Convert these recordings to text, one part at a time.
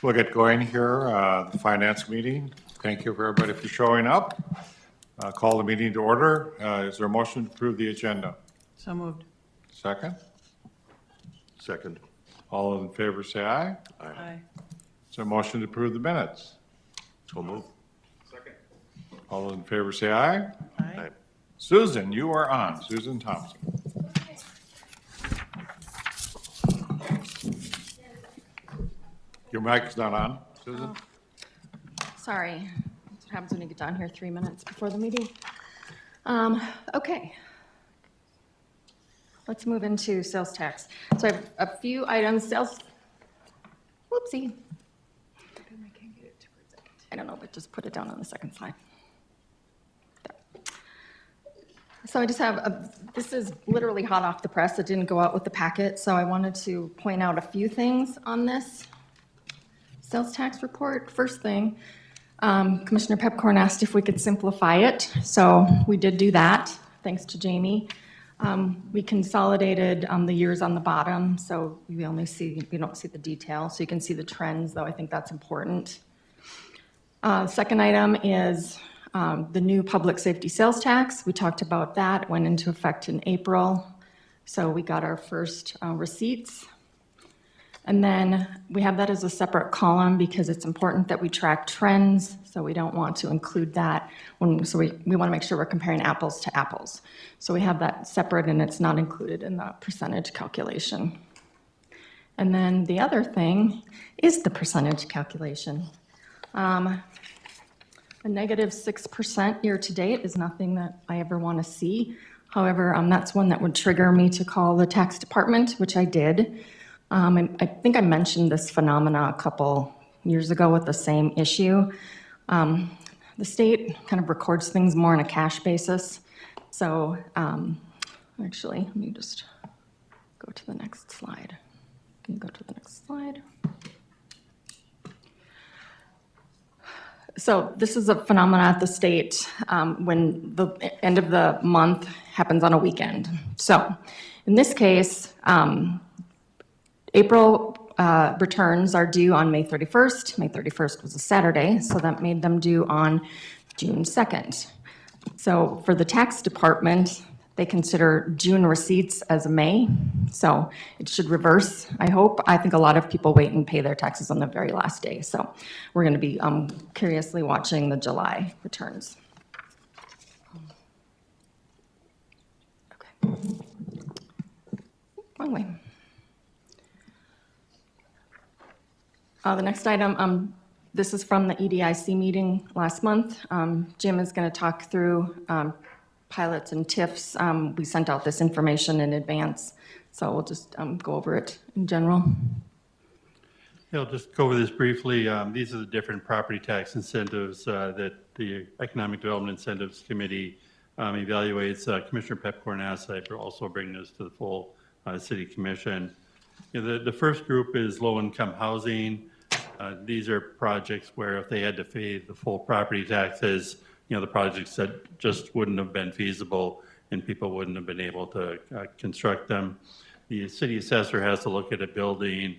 We'll get going here, the finance meeting. Thank you for everybody for showing up. Call the meeting to order. Is there a motion to approve the agenda? So moved. Second? Second. All those in favor say aye. Aye. Is there a motion to approve the minutes? So move. All those in favor say aye. Aye. Susan, you are on. Susan Thompson. Your mic's not on, Susan? Sorry, that's what happens when you get down here 3 minutes before the meeting. Okay. Let's move into sales tax. So I have a few items, whoopsie. I don't know, but just put it down on the second slide. There. So I just have, this is literally hot off the press. It didn't go out with the packet, so I wanted to point out a few things on this sales tax report. First thing, Commissioner Pepcorn asked if we could simplify it, so we did do that, thanks to Jamie. We consolidated the years on the bottom, so we don't see the detail, so you can see the trends, though I think that's important. Second item is the new public safety sales tax. We talked about that, it went into effect in April, so we got our first receipts. And then we have that as a separate column because it's important that we track trends, so we don't want to include that. We want to make sure we're comparing apples to apples. So we have that separate and it's not included in the percentage calculation. And then the other thing is the percentage calculation. A negative 6% year to date is nothing that I ever want to see. However, that's one that would trigger me to call the tax department, which I did. I think I mentioned this phenomena a couple years ago with the same issue. The state kind of records things more on a cash basis. So actually, let me just go to the next slide. Can you go to the next slide? So this is a phenomenon at the state when the end of the month happens on a weekend. So in this case, April returns are due on May 31st. May 31st was a Saturday, so that made them due on June 2nd. So for the tax department, they consider June receipts as May, so it should reverse, I hope. I think a lot of people wait and pay their taxes on the very last day, so we're going to be curiously watching the July returns. Okay. Wrong way. The next item, this is from the EDIC meeting last month. Jim is going to talk through pilots and TIFs. We sent out this information in advance, so we'll just go over it in general. Yeah, I'll just go over this briefly. These are the different property tax incentives that the Economic Development Incentives Committee evaluates. Commissioner Pepcorn asked I also bring this to the full City Commission. You know, the first group is low-income housing. These are projects where if they had to pay the full property taxes, you know, the projects that just wouldn't have been feasible and people wouldn't have been able to construct them. The city assessor has to look at a building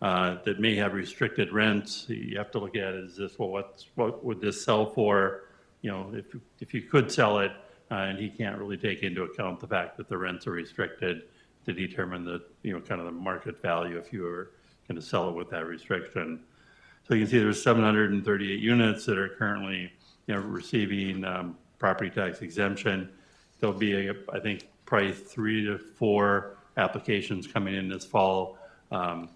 that may have restricted rents. You have to look at it as this, well, what would this sell for? You know, if you could sell it, and he can't really take into account the fact that the rents are restricted to determine the, you know, kind of the market value if you were going to sell it with that restriction. So you can see there's 738 units that are currently, you know, receiving property tax exemption. There'll be, I think, probably 3 to 4 applications coming in this fall. You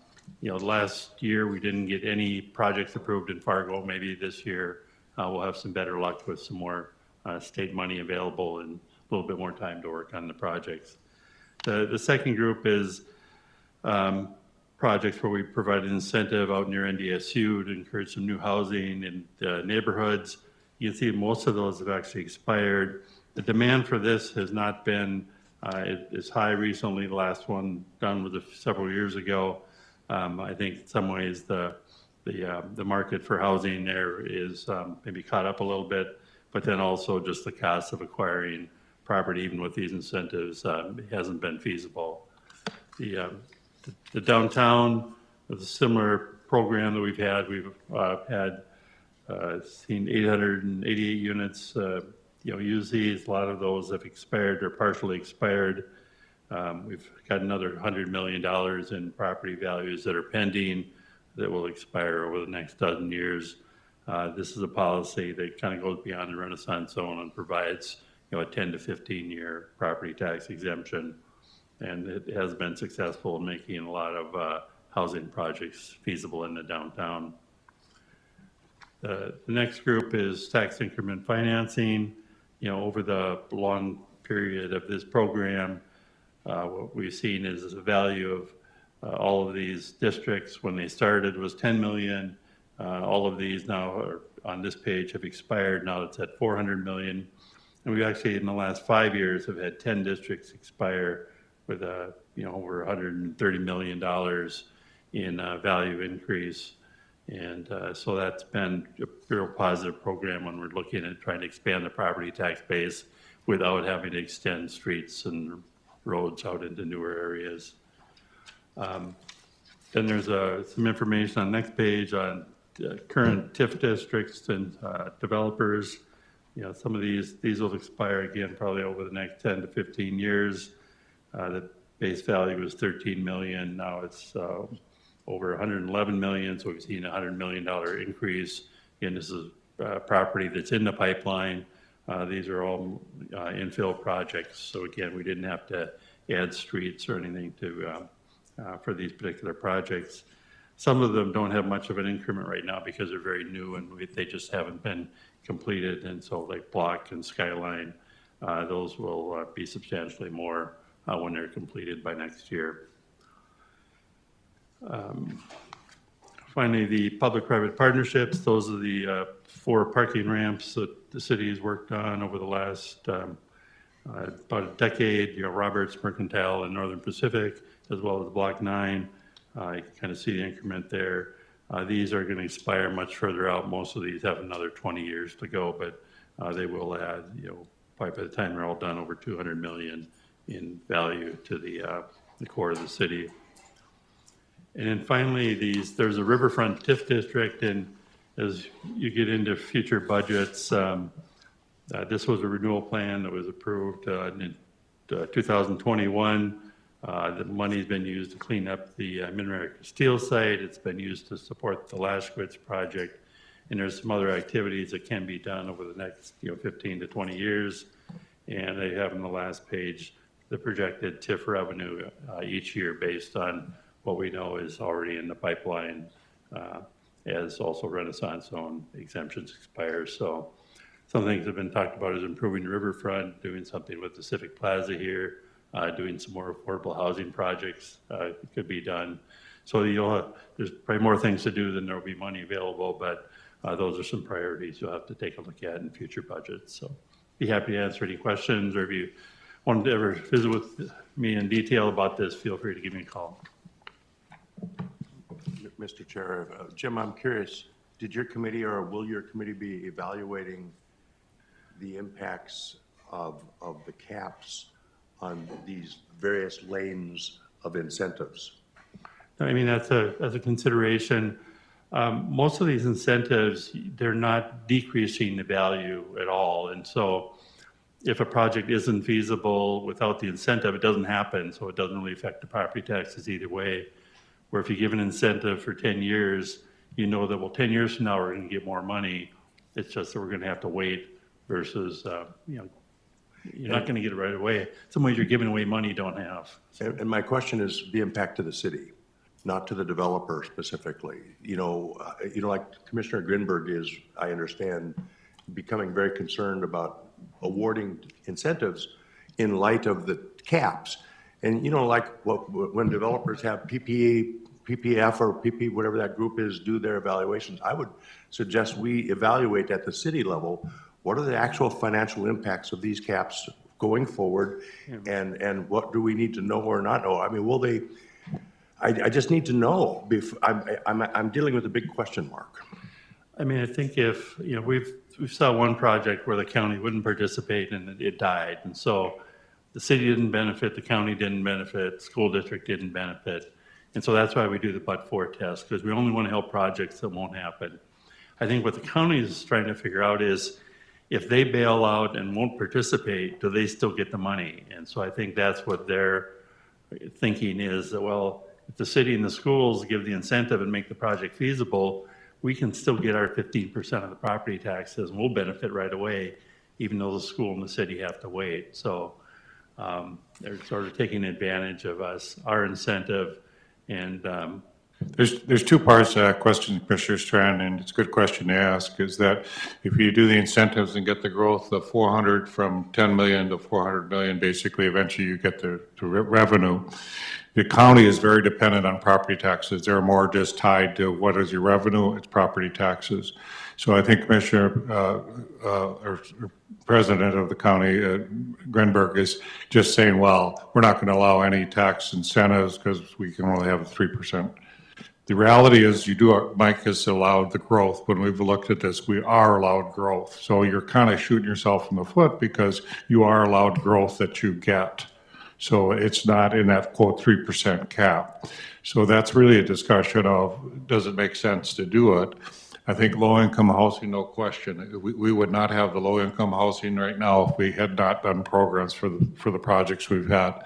know, last year we didn't get any projects approved in Fargo. Maybe this year we'll have some better luck with some more state money available and a little bit more time to work on the projects. The second group is projects where we provide an incentive out near NDSU to encourage some new housing in the neighborhoods. You can see most of those have actually expired. The demand for this has not been as high recently. The last one done was several years ago. I think in some ways the market for housing there is maybe caught up a little bit, but then also just the cost of acquiring property, even with these incentives, hasn't been feasible. The downtown with a similar program that we've had seen 888 units, use these. A lot of those have expired or partially expired. We've got another $100 million in property values that are pending that will expire over the next dozen years. This is a policy that kind of goes beyond the Renaissance zone and provides, a 10 to 15-year property tax exemption. And it has been successful in making a lot of housing projects feasible in the downtown. The next group is tax increment financing. Over the long period of this program, what we've seen is the value of all of these districts when they started was 10 million. All of these now are on this page have expired. Now it's at 400 million. And we actually, in the last 5 years, have had 10 districts expire with over $130 million in value increase. And so that's been a real positive program when we're looking at trying to expand the property tax base without having to extend streets and roads out into newer areas. Then there's some information on the next page on current TIF districts and developers. Some of these will expire again probably over the next 10 to 15 years. The base value was 13 million. Now it's over 111 million. So we've seen a $100 million increase. Again, this is property that's in the pipeline. These are all infill projects. So again, we didn't have to add streets or anything for these particular projects. Some of them don't have much of an increment right now because they're very new and they just haven't been completed. And so like Block and Skyline, those will be substantially more when they're completed by next year. Finally, the public-private partnerships. Those are the 4 parking ramps that the city has worked on over the last about a decade. Roberts, Mercantile, and Northern Pacific, as well as Block 9. You can kind of see the increment there. These are going to expire much further out. Most of these have another 20 years to go, but they will add, probably by the time they're all done, over 200 million in value to the core of the city. And then finally, there's a riverfront TIF district, and as you get into future budgets, this was a renewal plan that was approved in 2021. The money's been used to clean up the Mid-America Steel site. It's been used to support the Lashkowitz project, and there's some other activities that can be done over the next 15 to 20 years. And they have on the last page the projected TIF revenue each year based on what we know is already in the pipeline, as also Renaissance Zone exemptions expire. So some things that have been talked about is improving the riverfront, doing something with the Civic Plaza here, doing some more affordable housing projects could be done. So there's probably more things to do than there will be money available, but those are some priorities you'll have to take a look at in future budgets. So be happy to answer any questions, or if you wanted to ever visit with me in detail about this, feel free to give me a call. Mr. Chair, Jim, I'm curious, did your committee or will your committee be evaluating the impacts of the caps on these various lanes of incentives? I mean, that's a consideration. Most of these incentives, they're not decreasing the value at all. And so if a project isn't feasible without the incentive, it doesn't happen. So it doesn't really affect the property taxes either way. Where if you give an incentive for 10 years, you know that, well, 10 years from now, we're going to get more money. It's just that we're going to have to wait versus, you're not going to get it right away. Some ways you're giving away money you don't have. And my question is the impact to the city, not to the developer specifically. Like Commissioner Grinberg is, I understand, becoming very concerned about awarding incentives in light of the caps. And, like when developers have PPF or PP, whatever that group is, do their evaluations, I would suggest we evaluate at the city level, what are the actual financial impacts of these caps going forward? And what do we need to know or not know? I mean, will they, I just need to know. I'm dealing with a big question mark. I mean, I think if, we saw one project where the county wouldn't participate and it died. And so the city didn't benefit, the county didn't benefit, school district didn't benefit. And so that's why we do the but-for test, because we only want to help projects that won't happen. I think what the county is trying to figure out is if they bail out and won't participate, do they still get the money? And so I think that's what their thinking is, that, well, if the city and the schools give the incentive and make the project feasible, we can still get our 15% of the property taxes and we'll benefit right away, even though the school and the city have to wait. So they're sort of taking advantage of us, our incentive, and There's two parts to that question, Commissioner Strand, and it's a good question to ask, is that if you do the incentives and get the growth of 400 from 10 million to 400 million, basically eventually you get the revenue. The county is very dependent on property taxes. They're more just tied to what is your revenue, it's property taxes. So I think Commissioner, or President of the county, Grenberg, is just saying, well, we're not going to allow any tax incentives because we can only have a 3%. The reality is Mike has allowed the growth. When we've looked at this, we are allowed growth. So you're kind of shooting yourself in the foot because you are allowed growth that you get. So it's not in that quote 3% cap. So that's really a discussion of, does it make sense to do it? I think low-income housing, no question. We would not have the low-income housing right now if we had not done programs for the projects we've had.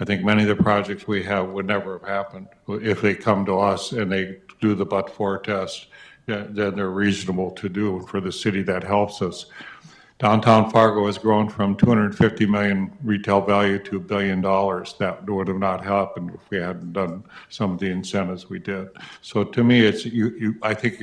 I think many of the projects we have would never have happened if they come to us and they do the but-for test. Then they're reasonable to do for the city. That helps us. Downtown Fargo has grown from 250 million retail value to $1 billion. That would have not happened if we hadn't done some of the incentives we did. So to me, it's I think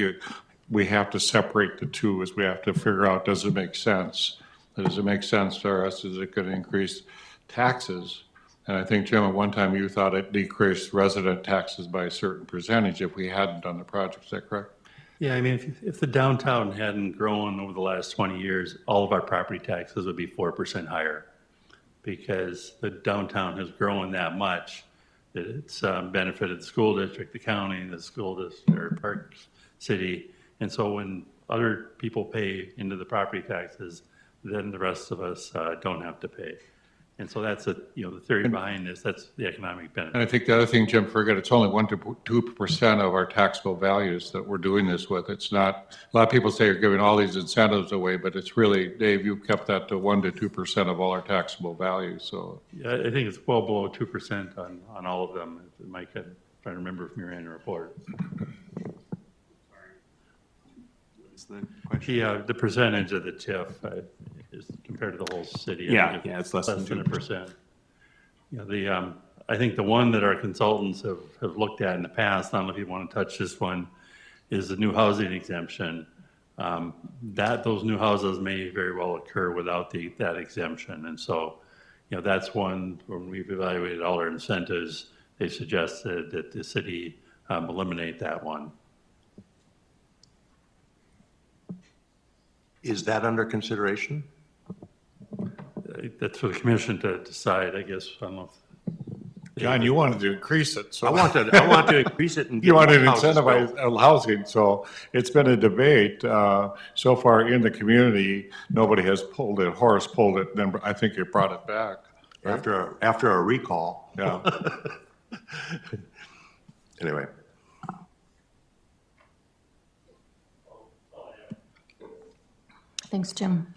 we have to separate the two, as we have to figure out, does it make sense? Does it make sense to us? Is it going to increase taxes? And I think, Jim, at one time you thought it decreased resident taxes by a certain percentage if we hadn't done the project. Is that correct? yeah, I mean, if the downtown hadn't grown over the last 20 years, all of our property taxes would be 4% higher, because the downtown has grown that much that it's benefited the school district, the county, the school district, or Park City. And so when other people pay into the property taxes, then the rest of us don't have to pay. And so that's the theory behind this. That's the economic benefit. And I think the other thing, Jim, forget, it's only 1 to 2% of our taxable values that we're doing this with. It's not, a lot of people say you're giving all these incentives away, but it's really, Dave, you've kept that to 1 to 2% of all our taxable values. So Yeah, I think it's well below 2% on all of them. Mike, I'm trying to remember from your annual report. The percentage of the TIF is compared to the whole city. Yeah, it's less than than 1%. I think the one that our consultants have looked at in the past, I don't know if you want to touch this one, is the new housing exemption. Those new houses may very well occur without that exemption. And so, that's one, when we've evaluated all our incentives, they suggested that the city eliminate that one. Is that under consideration? That's for the commission to decide, I guess. I don't know if John, you wanted to increase it, so. I want to increase it and. You wanted to houses built. incentivize housing, so it's been a debate. So far in the community, nobody has pulled it. Horace pulled it, then I think you brought it back. After a recall. Yeah. Anyway. Thanks, Jim.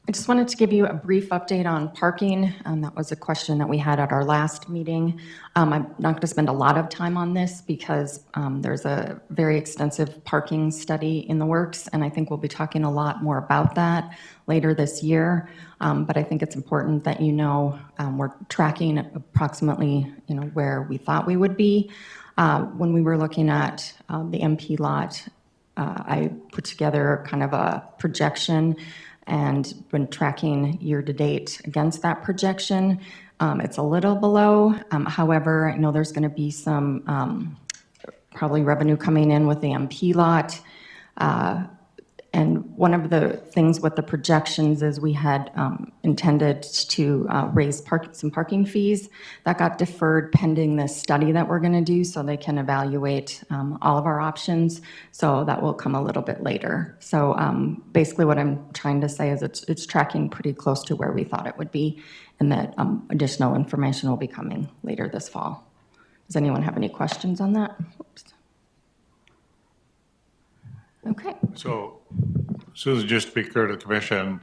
I just wanted to give you a brief update on parking. That was a question that we had at our last meeting. I'm not going to spend a lot of time on this because there's a very extensive parking study in the works, and I think we'll be talking a lot more about that later this year. But I think it's important that we're tracking approximately where we thought we would be. When we were looking at the MP lot, I put together kind of a projection and been tracking year to date against that projection. It's a little below. However, I know there's going to be some probably revenue coming in with the MP lot. And one of the things with the projections is we had intended to raise some parking fees. That got deferred pending this study that we're going to do so they can evaluate all of our options. So that will come a little bit later. So basically what I'm trying to say is it's tracking pretty close to where we thought it would be, and that additional information will be coming later this fall. Does anyone have any questions on that? Oops. Okay. So, Susan, just to be clear to the commission,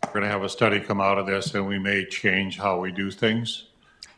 we're going to have a study come out of this, and we may change how we do things.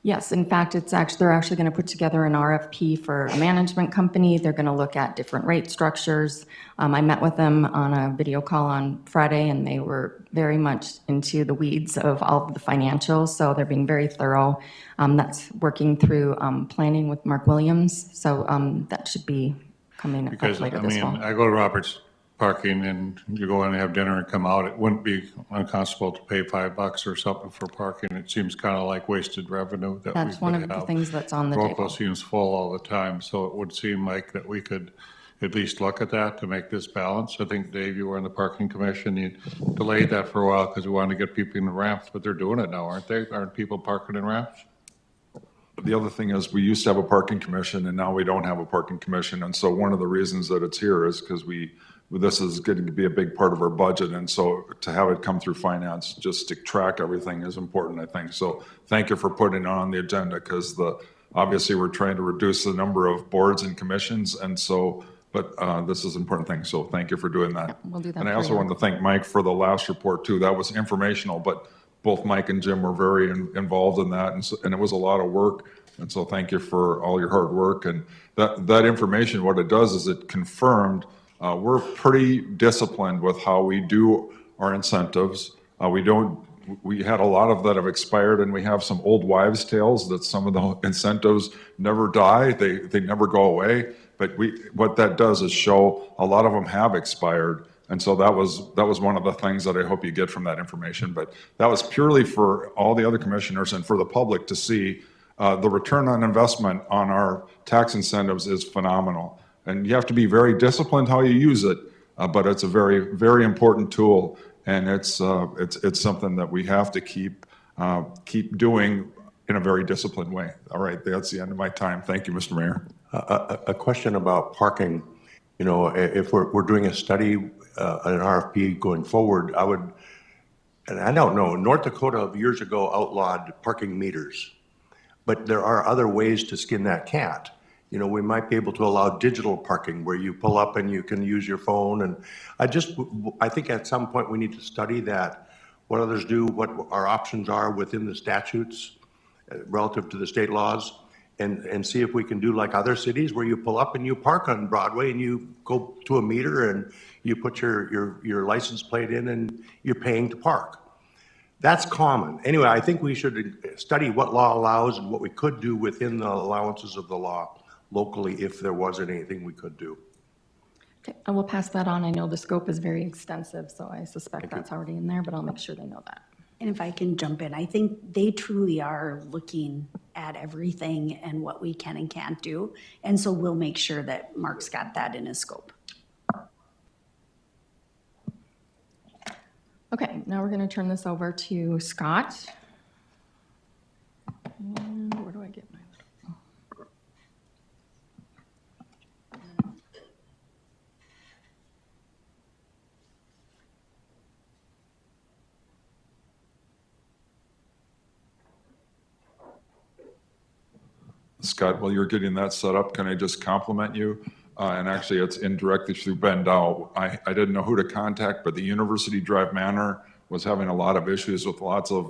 Yes, in fact, they're actually going to put together an RFP for a management company. They're going to look at different rate structures. I met with them on a video call on Friday, and they were very much into the weeds of all of the financials, so they're being very thorough. That's working through planning with Mark Williams, so that should be coming up Because, later I this mean, fall. I go to Robert's Parking and you go in and have dinner and come out, it wouldn't be unconscionable to pay $5 or something for parking. It seems kind of like wasted revenue that we That's one of the have. things that's on the Roco table. seems full all the time, so it would seem like that we could at least look at that to make this balance. I think, Dave, you were on the parking commission, you delayed that for a while because we wanted to get people in the ramps, but they're doing it now, aren't they? Aren't people parking in ramps? The other thing is, we used to have a parking commission, and now we don't have a parking commission. And so one of the reasons that it's here is because this is going to be a big part of our budget. And so to have it come through finance, just to track everything is important, I think. So thank you for putting it on the agenda, because obviously we're trying to reduce the number of boards and commissions. And so, but this is an important thing. So thank you for doing that. We'll do that And I for also you. wanted to thank Mike for the last report too. That was informational, but both Mike and Jim were very involved in that, and it was a lot of work. And so thank you for all your hard work. And that information, what it does is it confirmed we're pretty disciplined with how we do our incentives. We had a lot of that have expired, and we have some old wives' tales that some of the incentives never die. They never go away. But what that does is show a lot of them have expired. And so that was one of the things that I hope you get from that information. But that was purely for all the other commissioners and for the public to see. The return on investment on our tax incentives is phenomenal. And you have to be very disciplined how you use it, but it's a very, very important tool. And it's something that we have to keep doing in a very disciplined way. All right, that's the end of my time. Thank you, Mr. Mayor. A question about parking. You know, if we're doing a study, an RFP going forward, and I don't know, North Dakota years ago outlawed parking meters, but there are other ways to skin that cat. You know, we might be able to allow digital parking where you pull up and you can use your phone. And I think at some point we need to study that, what others do, what our options are within the statutes relative to the state laws, and see if we can do like other cities where you pull up and you park on Broadway and you go to a meter and you put your license plate in and you're paying to park. That's common. Anyway, I think we should study what law allows and what we could do within the allowances of the law locally if there wasn't anything we could do. Okay, I will pass that on. I know the scope is very extensive, so I suspect that's already in there, but I'll make sure they know that. And if I can jump in, I think they truly are looking at everything and what we can and can't do. And so we'll make sure that Mark's got that in his scope. Okay, now we're going to turn this over to Scott. And where do I get my? Scott, while you're getting that set up, can I just compliment you? And actually, it's indirectly through Ben Dow. I didn't know who to contact, but the University Drive Manor was having a lot of issues with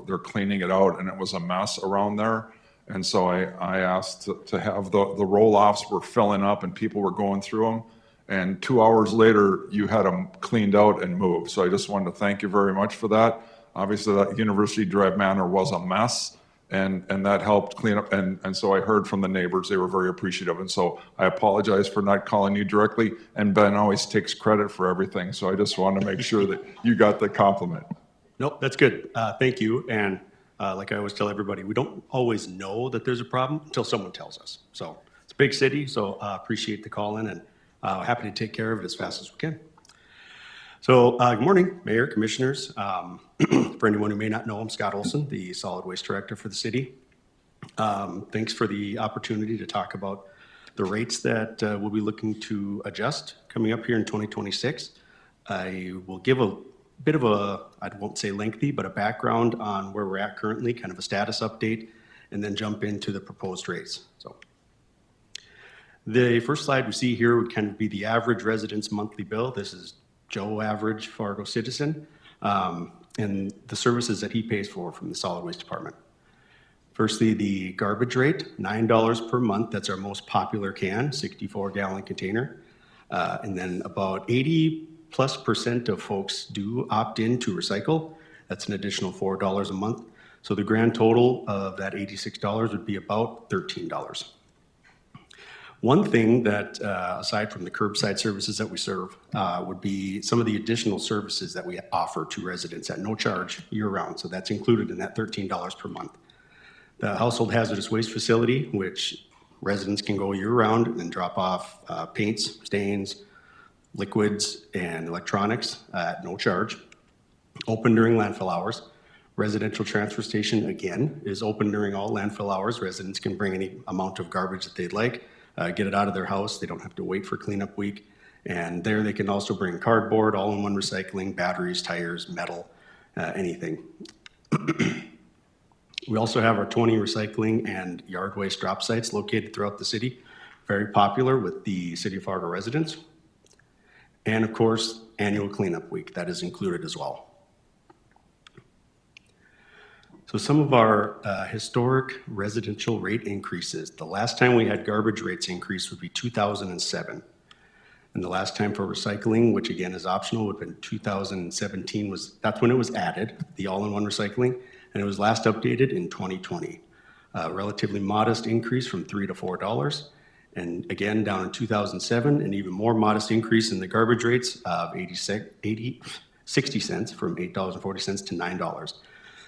they're cleaning it out, and it was a mess around there. And so I asked to have the roll-offs were filling up and people were going through them. And 2 hours later, you had them cleaned out and moved. So I just wanted to thank you very much for that. Obviously, that University Drive Manor was a mess. And that helped clean up. And so I heard from the neighbors, they were very appreciative. And so I apologize for not calling you directly. And Ben always takes credit for everything. So I just wanted to make sure that you got the compliment. Nope, that's good. Thank you. And like I always tell everybody, we don't always know that there's a problem until someone tells us. So it's a big city, so appreciate the call in and happy to take care of it as fast as we can. So, good morning, Mayor, Commissioners. For anyone who may not know, I'm Scott Olson, the Solid Waste Director for the city. Thanks for the opportunity to talk about the rates that we'll be looking to adjust coming up here in 2026. I will give a bit of a, I won't say lengthy, but a background on where we're at currently, kind of a status update, and then jump into the proposed rates. So, the first slide we see here would kind of be the average resident's monthly bill. This is Joe, average Fargo citizen, and the services that he pays for from the solid waste department. Firstly, the garbage rate, $9 per month. That's our most popular can, 64-gallon container. And then about 80+% of folks do opt in to recycle. That's an additional $4 a month. So the grand total of that $86 would be about $13. One thing that, aside from the curbside services that we serve, would be some of the additional services that we offer to residents at no charge year-round. So that's included in that $13 per month. The household hazardous waste facility, which residents can go year-round and drop off paints, stains, liquids, and electronics at no charge. Open during landfill hours. Residential transfer station, again, is open during all landfill hours. Residents can bring any amount of garbage that they'd like. Get it out of their house. They don't have to wait for cleanup week. And there they can also bring cardboard, all-in-one recycling, batteries, tires, metal, anything. We also have our 20 recycling and yard waste drop sites located throughout the city, very popular with the City of Fargo residents. And of course, annual cleanup week, that is included as well. So some of our historic residential rate increases. The last time we had garbage rates increase would be 2007. And the last time for recycling, which again is optional, would have been 2017, that's when it was added, the all-in-one recycling, and it was last updated in 2020. Relatively modest increase from $3 to $4. And again, down in 2007, an even more modest increase in the garbage rates of 60 cents from $8.40 to $9.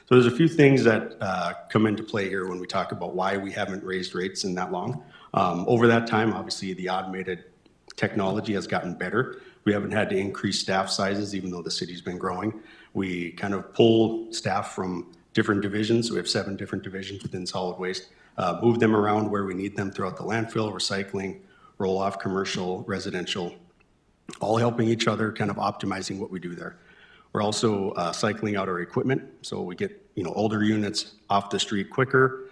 So there's a few things that come into play here when we talk about why we haven't raised rates in that long. Over that time, obviously, the automated technology has gotten better. We haven't had to increase staff sizes, even though the city's been growing. We kind of pull staff from different divisions. We have 7 different divisions within solid waste. Move them around where we need them throughout the landfill, recycling, roll-off, commercial, residential, all helping each other, kind of optimizing what we do there. We're also cycling out our equipment, so we get older units off the street quicker,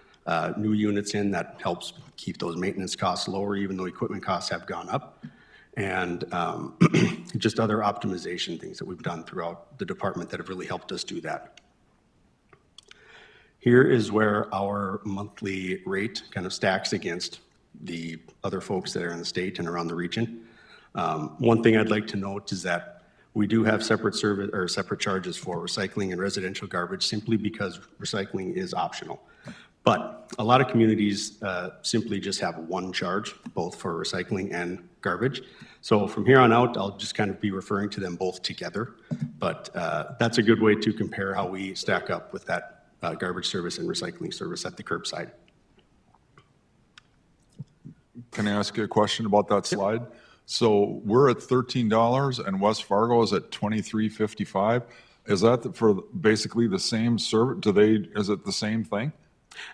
new units in. That helps keep those maintenance costs lower, even though equipment costs have gone up, and just other optimization things that we've done throughout the department that have really helped us do that. Here is where our monthly rate kind of stacks against the other folks that are in the state and around the region. One thing I'd like to note is that we do have separate service or separate charges for recycling and residential garbage simply because recycling is optional. But a lot of communities simply just have one charge, both for recycling and garbage. So from here on out, I'll just kind of be referring to them both together. But that's a good way to compare how we stack up with that garbage service and recycling service at the curbside. Can I ask you a question about that slide? So we're at $13 and West Fargo is at $23.55. Is that for basically the same service? Is it the same thing?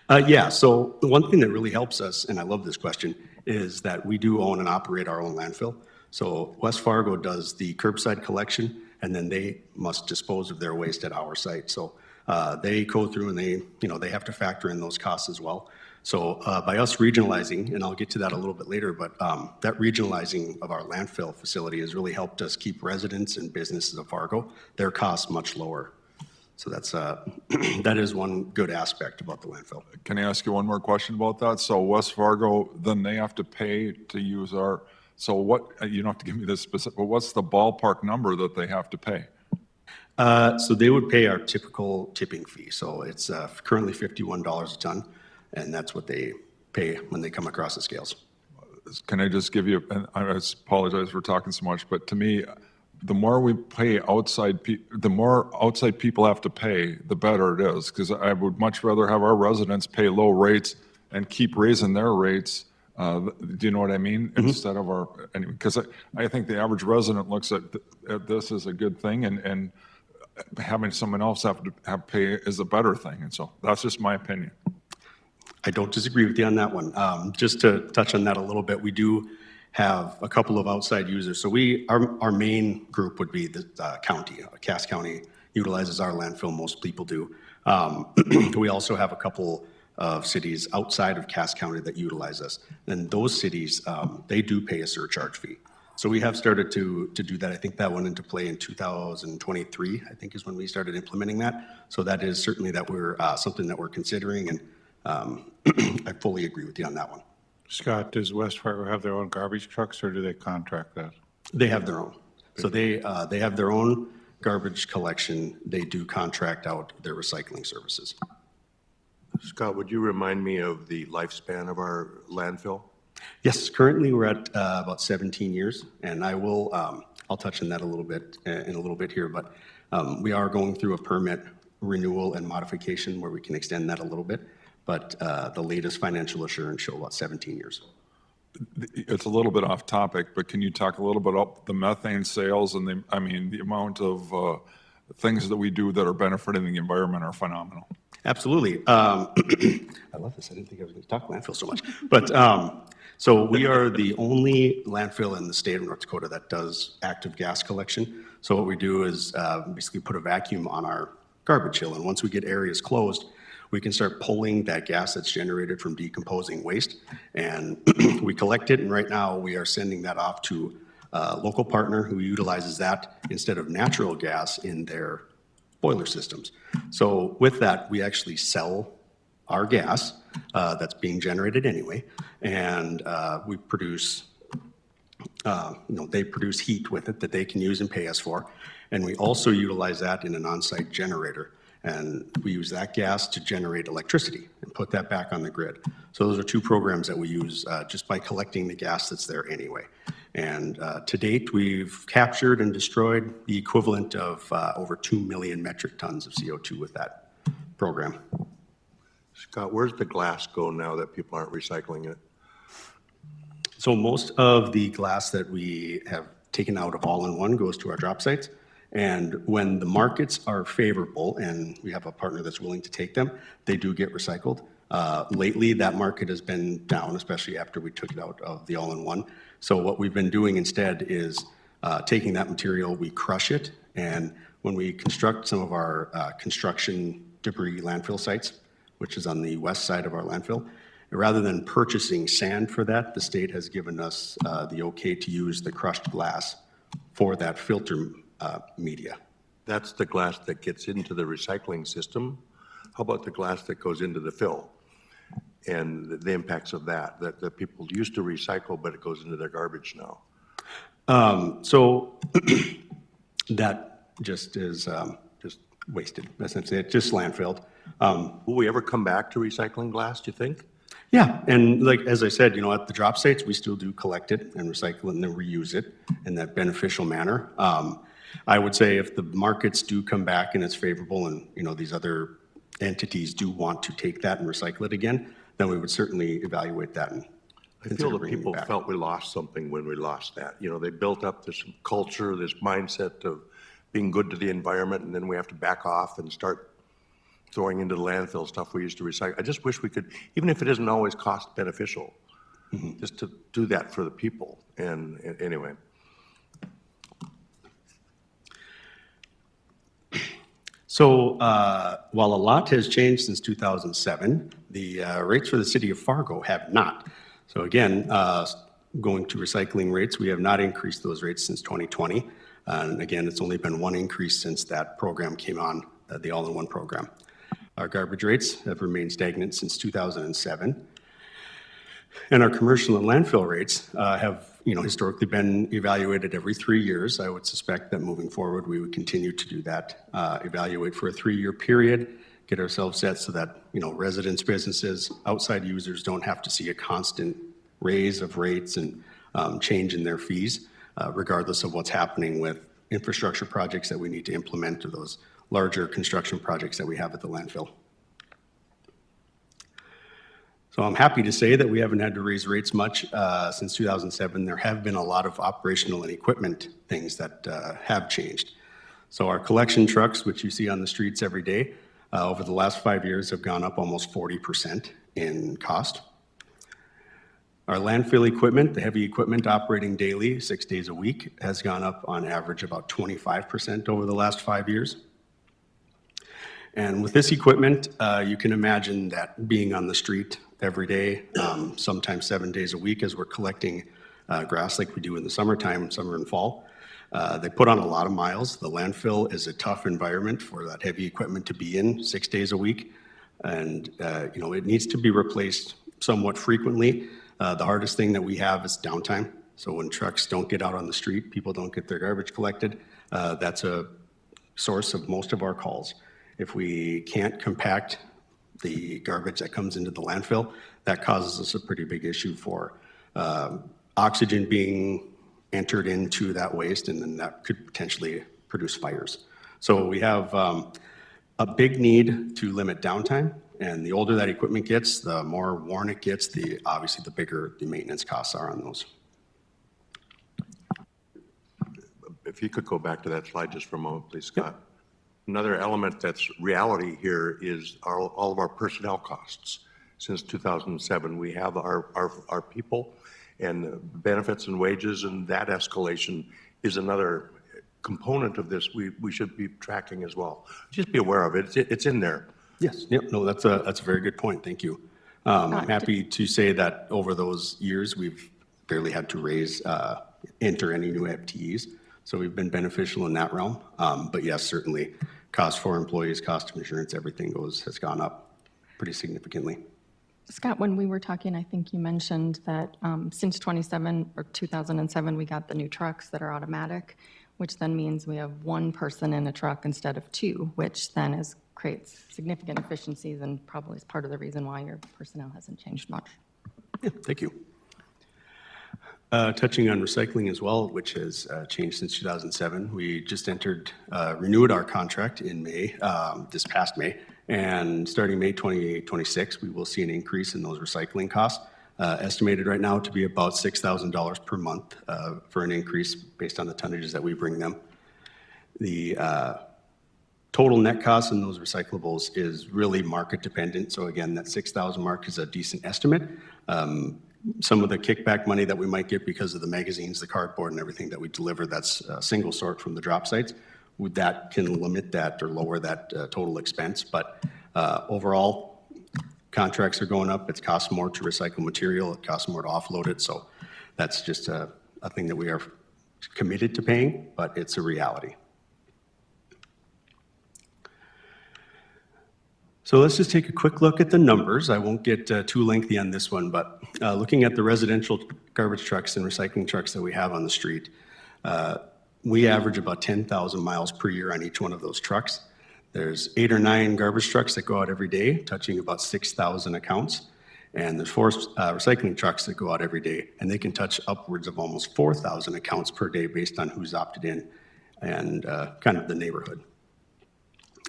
Yeah, so the one thing that really helps us, and I love this question, is that we do own and operate our own landfill. So West Fargo does the curbside collection, and then they must dispose of their waste at our site. So they go through and they have to factor in those costs as well. So by us regionalizing, and I'll get to that a little bit later, but that regionalizing of our landfill facility has really helped us keep residents and businesses of Fargo, their costs much lower. So that's that is one good aspect about the landfill. Can I ask you one more question about that? So West Fargo, then they have to pay to use our, so what, you don't have to give me this specific, but what's the ballpark number that they have to pay? So they would pay our typical tipping fee. So it's currently $51 a ton. And that's what they pay when they come across the scales. Can I just give you, and I apologize for talking so much, but to me, the more we pay the more outside people have to pay, the better it is. Because I would much rather have our residents pay low rates and keep raising their rates Do you know what I mean? Instead of our, because I think the average resident looks at this as a good thing, and having someone else have pay is a better thing. And so that's just my opinion. I don't disagree with you on that one. Just to touch on that a little bit, we do have a couple of outside users. So our main group would be the county. Cass County utilizes our landfill, most people do. We also have a couple of cities outside of Cass County that utilize us. And those cities, they do pay a surcharge fee. So we have started to do that. I think that went into play in 2023, I think is when we started implementing that. So that is certainly that we're something that we're considering, and I fully agree with you on that one. Scott, does West Fargo have their own garbage trucks, or do they contract that? They have their own. So they have their own garbage collection. They do contract out their recycling services. Scott, would you remind me of the lifespan of our landfill? Yes, currently we're at about 17 years, and I'll touch on that a little bit in a little bit here, but we are going through a permit renewal and modification where we can extend that a little bit, but the latest financial assurance show about 17 years. It's a little bit off topic, but can you talk a little bit about the methane sales and the amount of things that we do that are benefiting the environment are phenomenal. Absolutely. I love this. I didn't think I was going to talk landfill so much. But so we are the only landfill in the state of North Dakota that does active gas collection. So what we do is basically put a vacuum on our garbage hill. And once we get areas closed, we can start pulling that gas that's generated from decomposing waste. And we collect it. And right now we are sending that off to a local partner who utilizes that instead of natural gas in their boiler systems. So with that, we actually sell our gas that's being generated anyway, and we produce, they produce heat with it that they can use and pay us for. And we also utilize that in an on-site generator. And we use that gas to generate electricity and put that back on the grid. So those are two programs that we use just by collecting the gas that's there anyway. And to date, we've captured and destroyed the equivalent of over 2 million metric tons of CO2 with that program. Scott, where's the glass go now that people aren't recycling it? So most of the glass that we have taken out of all-in-one goes to our drop sites. And when the markets are favorable and we have a partner that's willing to take them, they do get recycled. Lately, that market has been down, especially after we took it out of the all-in-one. So what we've been doing instead is taking that material, we crush it, and when we construct some of our construction debris landfill sites, which is on the west side of our landfill, rather than purchasing sand for that, the state has given us the okay to use the crushed glass for that filter media. That's the glass that gets into the recycling system. How about the glass that goes into the fill? And the impacts of that people used to recycle, but it goes into their garbage now. So that just is just wasted, essentially. It's just landfilled. Will we ever come back to recycling glass, do you think? Yeah, and like, as I said, at the drop sites, we still do collect it and recycle it and then reuse it in that beneficial manner. I would say if the markets do come back and it's favorable and, these other entities do want to take that and recycle it again, then we would certainly evaluate that. And I feel that people felt we lost something when we lost that. They built up this culture, this mindset of being good to the environment, and then we have to back off and start throwing into the landfill stuff we used to recycle. I just wish we could, even if it isn't always cost beneficial, just to do that for the people. And anyway. So while a lot has changed since 2007, the rates for the city of Fargo have not. So again, going to recycling rates, we have not increased those rates since 2020. And again, it's only been one increase since that program came on, the all-in-one program. Our garbage rates have remained stagnant since 2007. And our commercial and landfill rates have historically been evaluated every 3 years. I would suspect that moving forward, we would continue to do that, evaluate for a 3-year period, get ourselves set so that, residents, businesses, outside users don't have to see a constant raise of rates and change in their fees, regardless of what's happening with infrastructure projects that we need to implement or those larger construction projects that we have at the landfill. So I'm happy to say that we haven't had to raise rates much since 2007. There have been a lot of operational and equipment things that have changed. So our collection trucks, which you see on the streets every day, over the last 5 years have gone up almost 40% in cost. Our landfill equipment, the heavy equipment operating daily, 6 days a week, has gone up on average about 25% over the last 5 years. And with this equipment, you can imagine that being on the street every day, sometimes 7 days a week as we're collecting grass like we do in the summertime, summer and fall. They put on a lot of miles. The landfill is a tough environment for that heavy equipment to be in 6 days a week. And, it needs to be replaced somewhat frequently. The hardest thing that we have is downtime. So when trucks don't get out on the street, people don't get their garbage collected, that's a source of most of our calls. If we can't compact the garbage that comes into the landfill, that causes us a pretty big issue for oxygen being entered into that waste, and then that could potentially produce fires. So we have a big need to limit downtime, and the older that equipment gets, the more worn it gets, obviously the bigger the maintenance costs are on those. If you could go back to that slide just for a moment, please, Scott. Yep. Another element that's reality here is all of our personnel costs. Since 2007, we have our people and benefits and wages, and that escalation is another component of this we should be tracking as well. Just be aware of it. It's in there. Yes. Yep. No, that's a very good point. Thank you. I'm happy to say that over those years, we've barely had to enter any new FTEs. So we've been beneficial in that realm. But yes, certainly cost for employees, cost of insurance, everything has gone up pretty significantly. Scott, when we were talking, I think you mentioned that since 2007, we got the new trucks that are automatic, which then means we have one person in a truck instead of two, which then creates significant efficiencies and probably is part of the reason why your personnel hasn't changed much. Yeah, thank you. Touching on recycling as well, which has changed since 2007. We just renewed our contract in May, this past May, and starting May 2026, we will see an increase in those recycling costs, estimated right now to be about $6,000 per month for an increase based on the tonnages that we bring them. The total net cost in those recyclables is really market dependent. So again, that 6,000 mark is a decent estimate. Some of the kickback money that we might get because of the magazines, the cardboard and everything that we deliver, that's single sort from the drop sites, that can limit that or lower that total expense. But overall, contracts are going up. It costs more to recycle material. It costs more to offload it. So that's just a thing that we are committed to paying, but it's a reality. So let's just take a quick look at the numbers. I won't get too lengthy on this one, but looking at the residential garbage trucks and recycling trucks that we have on the street, we average about 10,000 miles per year on each one of those trucks. There's 8 or 9 garbage trucks that go out every day, touching about 6,000 accounts. And there's 4 recycling trucks that go out every day, and they can touch upwards of almost 4,000 accounts per day based on who's opted in and kind of the neighborhood.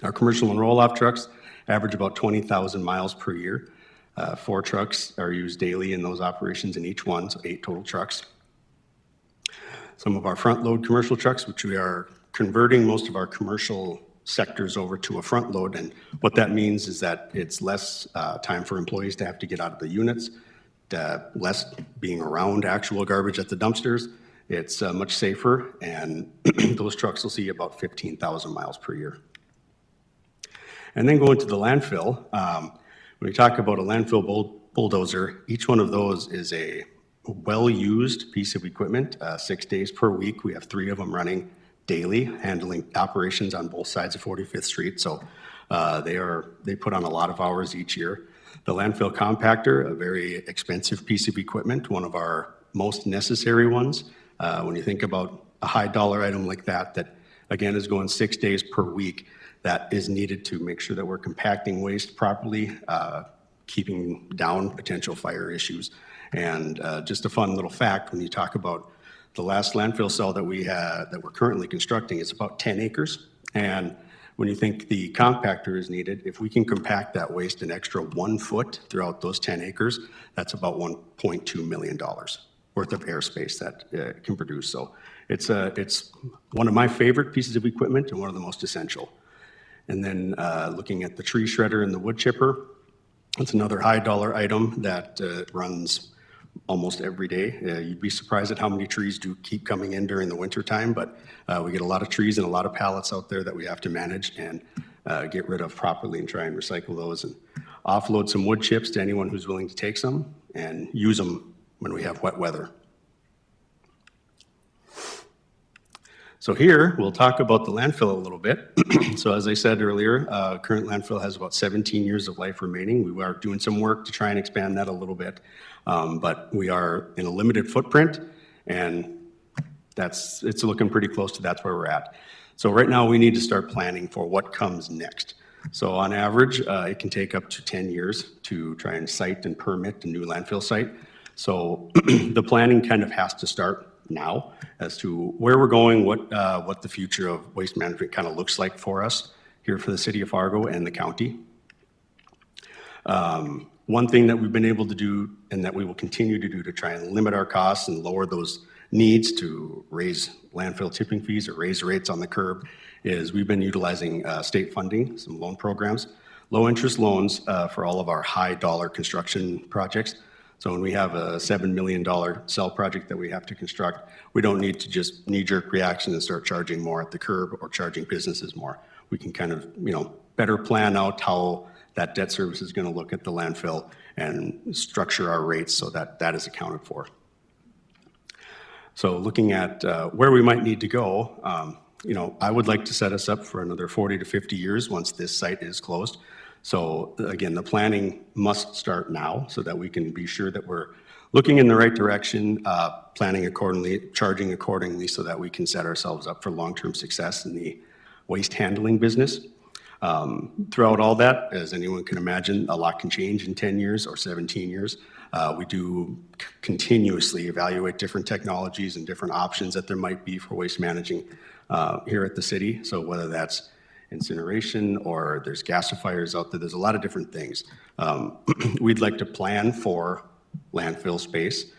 Our commercial and roll-off trucks average about 20,000 miles per year. 4 trucks are used daily in those operations in each one, so 8 total trucks. Some of our front-load commercial trucks, which we are converting most of our commercial sectors over to a front load, and what that means is that it's less time for employees to have to get out of the units, less being around actual garbage at the dumpsters. It's much safer, and those trucks will see about 15,000 miles per year. And then going to the landfill, when we talk about a landfill bulldozer, each one of those is a well-used piece of equipment, 6 days per week. We have 3 of them running daily, handling operations on both sides of 45th Street. So they put on a lot of hours each year. The landfill compactor, a very expensive piece of equipment, one of our most necessary ones. When you think about a high dollar item like that again is going 6 days per week, that is needed to make sure that we're compacting waste properly, keeping down potential fire issues. And just a fun little fact, when you talk about the last landfill cell that we're currently constructing, it's about 10 acres. And when you think the compactor is needed, if we can compact that waste an extra 1 foot throughout those 10 acres, that's about $1.2 million worth of airspace that it can produce. So it's one of my favorite pieces of equipment and one of the most essential. And then looking at the tree shredder and the wood chipper, it's another high dollar item that runs almost every day. You'd be surprised at how many trees do keep coming in during the winter time, but we get a lot of trees and a lot of pallets out there that we have to manage and get rid of properly and try and recycle those and offload some wood chips to anyone who's willing to take some and use them when we have wet weather. So here, we'll talk about the landfill a little bit. So as I said earlier, current landfill has about 17 years of life remaining. We are doing some work to try and expand that a little bit, but we are in a limited footprint, and it's looking pretty close to that's where we're at. So right now, we need to start planning for what comes next. So on average, it can take up to 10 years to try and site and permit a new landfill site. So the planning kind of has to start now as to where we're going, what the future of waste management kind of looks like for us here for the city of Fargo and the county. One thing that we've been able to do and that we will continue to do to try and limit our costs and lower those needs to raise landfill tipping fees or raise rates on the curb is we've been utilizing state funding, some loan programs, low interest loans for all of our high dollar construction projects. So when we have a $7 million cell project that we have to construct, we don't need to just knee-jerk reaction and start charging more at the curb or charging businesses more. We can kind of, better plan out how that debt service is going to look at the landfill and structure our rates so that that is accounted for. So looking at where we might need to go, I would like to set us up for another 40 to 50 years once this site is closed. So again, the planning must start now so that we can be sure that we're looking in the right direction, planning accordingly, charging accordingly so that we can set ourselves up for long-term success in the waste handling business. Throughout all that, as anyone can imagine, a lot can change in 10 years or 17 years. We do continuously evaluate different technologies and different options that there might be for waste managing here at the city. So whether that's incineration or there's gasifiers out there, there's a lot of different things. We'd like to plan for landfill space.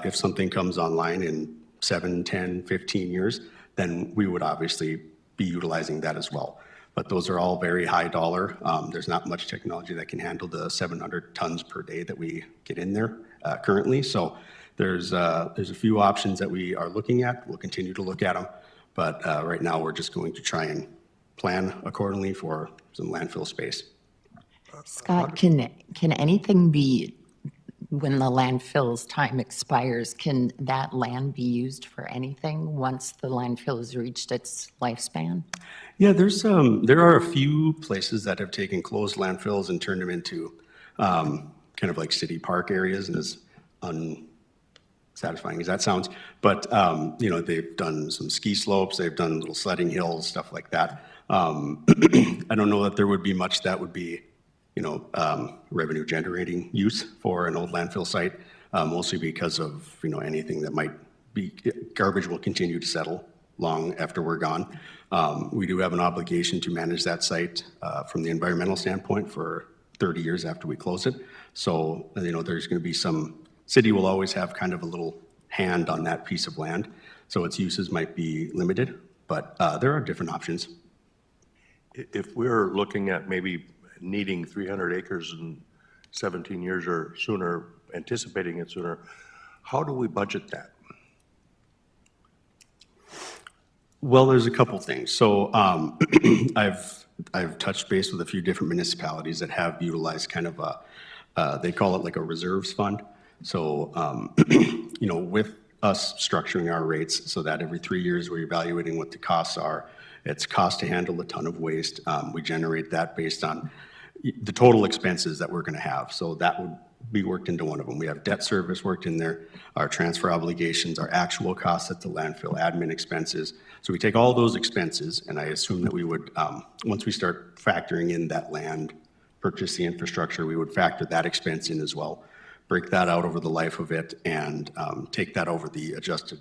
If something comes online in 7, 10, 15 years, then we would obviously be utilizing that as well. But those are all very high dollar. There's not much technology that can handle the 700 tons per day that we get in there currently. So there's a few options that we are looking at. We'll continue to look at them. But right now, we're just going to try and plan accordingly for some landfill space. Scott, can anything be, when the landfill's time expires, can that land be used for anything once the landfill has reached its lifespan? Yeah, there are a few places that have taken closed landfills and turned them into kind of like city park areas, and as unsatisfying as that sounds, but they've done some ski slopes, they've done little sledding hills, stuff like that. I don't know that there would be much that would be, revenue generating use for an old landfill site, mostly because of, anything that might be, garbage will continue to settle long after we're gone. We do have an obligation to manage that site from the environmental standpoint for 30 years after we close it. So, there's going to be city will always have kind of a little hand on that piece of land. So its uses might be limited, but there are different options. If we're looking at maybe needing 300 acres in 17 years or sooner, anticipating it sooner, how do we budget that? Well, there's a couple things. So I've touched base with a few different municipalities that have utilized kind of they call it like a reserves fund. So, with us structuring our rates so that every 3 years we're evaluating what the costs are. It's cost to handle a ton of waste. We generate that based on the total expenses that we're going to have. So that would be worked into one of them. We have debt service worked in there, our transfer obligations, our actual costs at the landfill, admin expenses. So we take all those expenses, and I assume that we would, once we start factoring in that land, purchase the infrastructure, we would factor that expense in as well, break that out over the life of it, and take that over the adjusted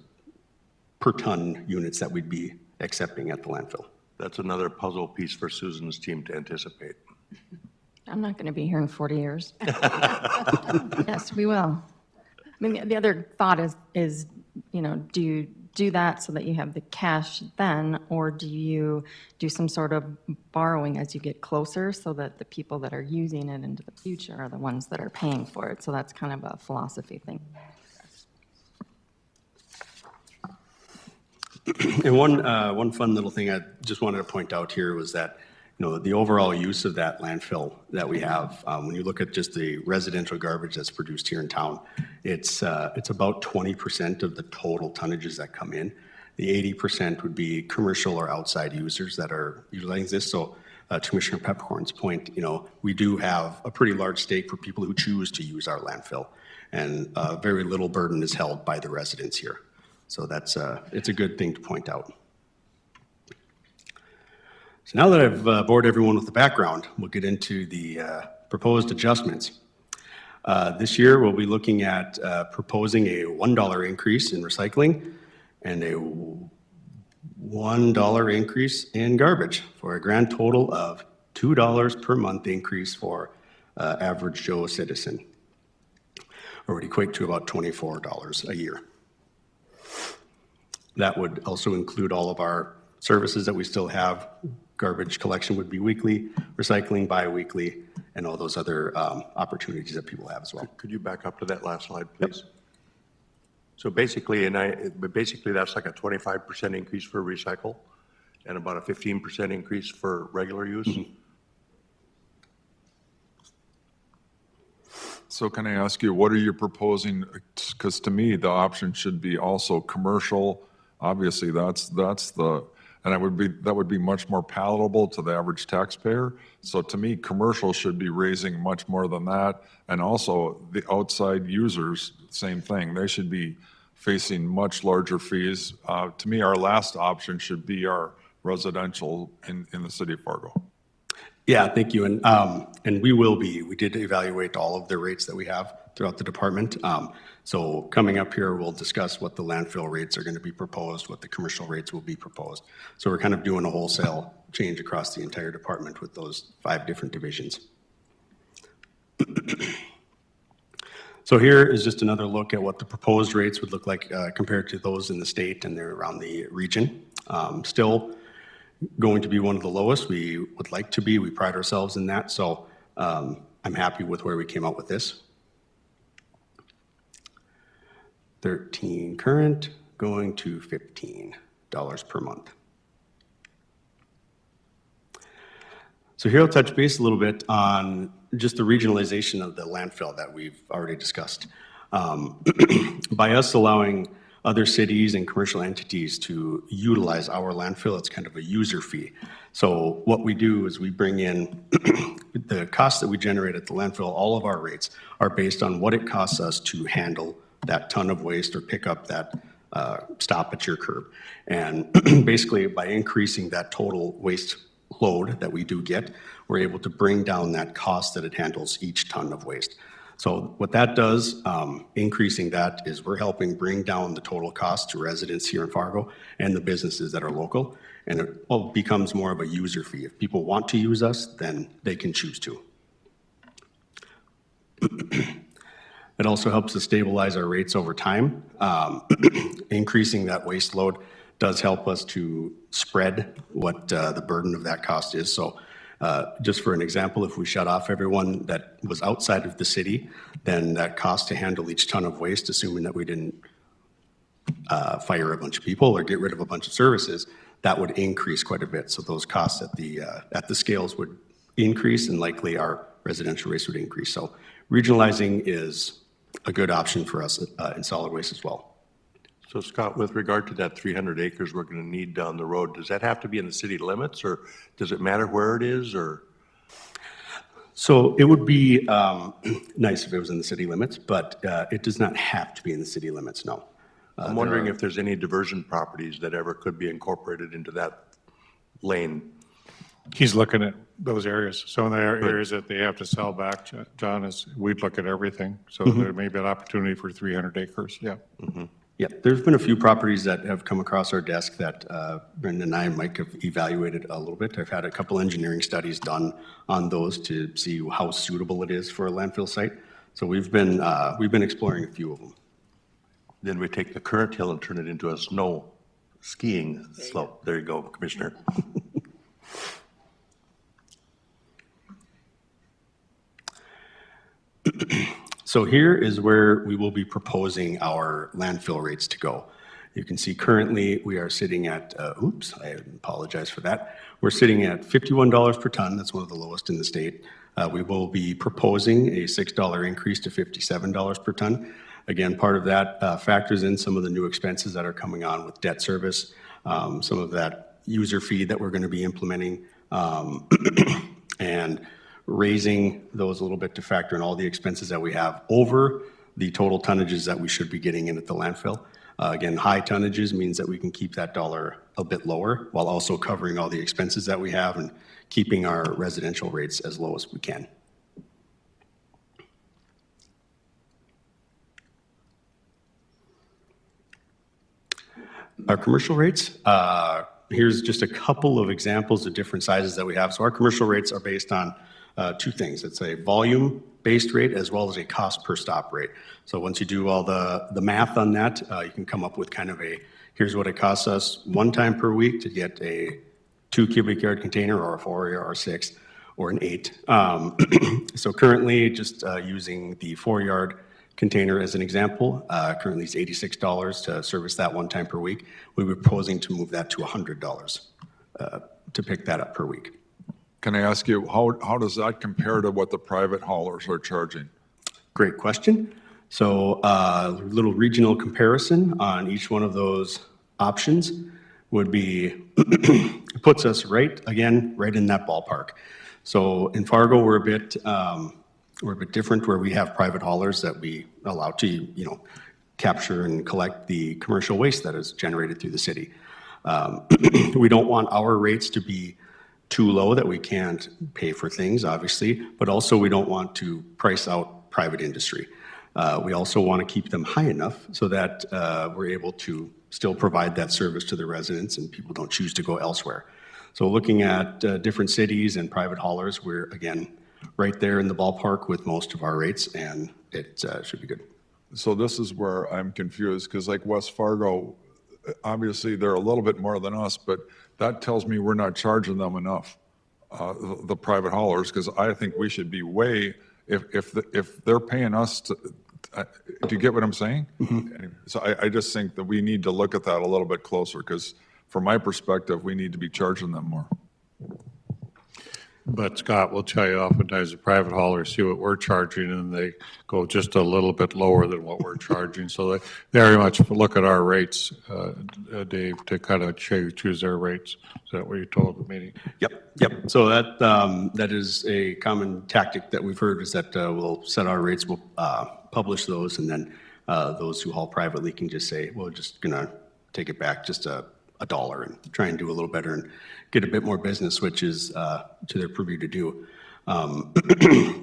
per ton units that we'd be accepting at the landfill. That's another puzzle piece for Susan's team to anticipate. I'm not going to be here in 40 years. Yes, we will. I mean, the other thought is, do you do that so that you have the cash then, or do you do some sort of borrowing as you get closer so that the people that are using it into the future are the ones that are paying for it? So that's kind of a philosophy thing. And one fun little thing I just wanted to point out here was that, the overall use of that landfill that we have, when you look at just the residential garbage that's produced here in town, it's about 20% of the total tonnages that come in. The 80% would be commercial or outside users that are utilizing this. So to Commissioner Pepcorn's point, we do have a pretty large stake for people who choose to use our landfill, and very little burden is held by the residents here. So it's a good thing to point out. So now that I've bored everyone with the background, we'll get into the proposed adjustments. This year, we'll be looking at proposing a $1 increase in recycling and a $1 increase in garbage for a grand total of $2 per month increase for average Joe citizen, or would equate to about $24 a year. That would also include all of our services that we still have. Garbage collection would be weekly, recycling bi-weekly, and all those other opportunities that people have as well. Could you back up to that last slide, please? Yep. So basically, that's like a 25% increase for recycle and about a 15% increase for regular use? Mm-hmm. So can I ask you, what are you proposing? Because to me, the option should be also commercial. Obviously, that's the, and that would be much more palatable to the average taxpayer. So to me, commercial should be raising much more than that. And also the outside users, same thing. They should be facing much larger fees. To me, our last option should be our residential in the city of Fargo. Yeah, thank you. And we did evaluate all of the rates that we have throughout the department. So coming up here, we'll discuss what the landfill rates are going to be proposed, what the commercial rates will be proposed. So we're kind of doing a wholesale change across the entire department with those 5 different divisions. So here is just another look at what the proposed rates would look like compared to those in the state and they're around the region. Still going to be one of the lowest. We would like to be. We pride ourselves in that. So I'm happy with where we came out with this. 13 current, going to $15 per month. So here I'll touch base a little bit on just the regionalization of the landfill that we've already discussed. By us allowing other cities and commercial entities to utilize our landfill, it's kind of a user fee. So what we do is we bring in the costs that we generate at the landfill. All of our rates are based on what it costs us to handle that ton of waste or pick up that stop at your curb. And basically by increasing that total waste load that we do get, we're able to bring down that cost that it handles each ton of waste. So what that does, increasing that, is we're helping bring down the total cost to residents here in Fargo and the businesses that are local, and it all becomes more of a user fee. If people want to use us, then they can choose to. It also helps to stabilize our rates over time. Increasing that waste load does help us to spread what the burden of that cost is. So just for an example, if we shut off everyone that was outside of the city, then that cost to handle each ton of waste, assuming that we didn't fire a bunch of people or get rid of a bunch of services, that would increase quite a bit. So those costs at the scales would increase, and likely our residential rates would increase. So regionalizing is a good option for us in solid waste as well. So Scott, with regard to that 300 acres we're going to need down the road, does that have to be in the city limits, or does it matter where it is, or? So it would be nice if it was in the city limits, but it does not have to be in the city limits, no. I'm wondering if there's any diversion properties that ever could be incorporated into that lane. He's looking at those areas. So in the areas that they have to sell back, John, we'd look at everything. So there may be an opportunity for 300 acres, yeah. Yep, there's been a few properties that have come across our desk that Brendan and I and Mike have evaluated a little bit. I've had a couple engineering studies done on those to see how suitable it is for a landfill site. So we've been exploring a few of them. Then we take the current hill and turn it into a snow skiing slope. There you go, Commissioner. So here is where we will be proposing our landfill rates to go. You can see currently we are sitting at, oops, I apologize for that. We're sitting at $51 per ton. That's one of the lowest in the state. We will be proposing a $6 increase to $57 per ton. Again, part of that factors in some of the new expenses that are coming on with debt service, some of that user fee that we're going to be implementing, and raising those a little bit to factor in all the expenses that we have over the total tonnages that we should be getting in at the landfill. Again, high tonnages means that we can keep that dollar a bit lower while also covering all the expenses that we have and keeping our residential rates as low as we can. Our commercial rates, here's just a couple of examples of different sizes that we have. So our commercial rates are based on two things. It's a volume-based rate as well as a cost per stop rate. So once you do all the math on that, you can come up with kind of a, here's what it costs us one time per week to get a 2 cubic yard container or a 4 or a 6 or an 8. So currently, just using the 4 yard container as an example, currently it's $86 to service that one time per week. We were proposing to move that to $100 to pick that up per week. Can I ask you, how does that compare to what the private haulers are charging? Great question. So a little regional comparison on each one of those options would be, puts us right in that ballpark. So in Fargo, we're a bit different where we have private haulers that we allow to, capture and collect the commercial waste that is generated through the city. We don't want our rates to be too low that we can't pay for things, obviously, but also we don't want to price out private industry. We also want to keep them high enough so that we're able to still provide that service to the residents and people don't choose to go elsewhere. So looking at different cities and private haulers, we're, again, right there in the ballpark with most of our rates, and it should be good. So this is where I'm confused, because like West Fargo, obviously they're a little bit more than us, but that tells me we're not charging them enough, the private haulers, because I think we should be way, if they're paying us to, do you get what I'm saying? Mm-hmm. Anyway, so I just think that we need to look at that a little bit closer, because from my perspective, we need to be charging them more. But Scott will tell you, oftentimes the private haulers see what we're charging and they go just a little bit lower than what we're charging. So they very much look at our rates, Dave, to kind of choose their rates. Is that what you told the meeting? Yep. So that is a common tactic that we've heard, is that we'll set our rates, we'll publish those, and then those who haul privately can just say, we're just gonna take it back just $1 and try and do a little better and get a bit more business, which is to their purview to do.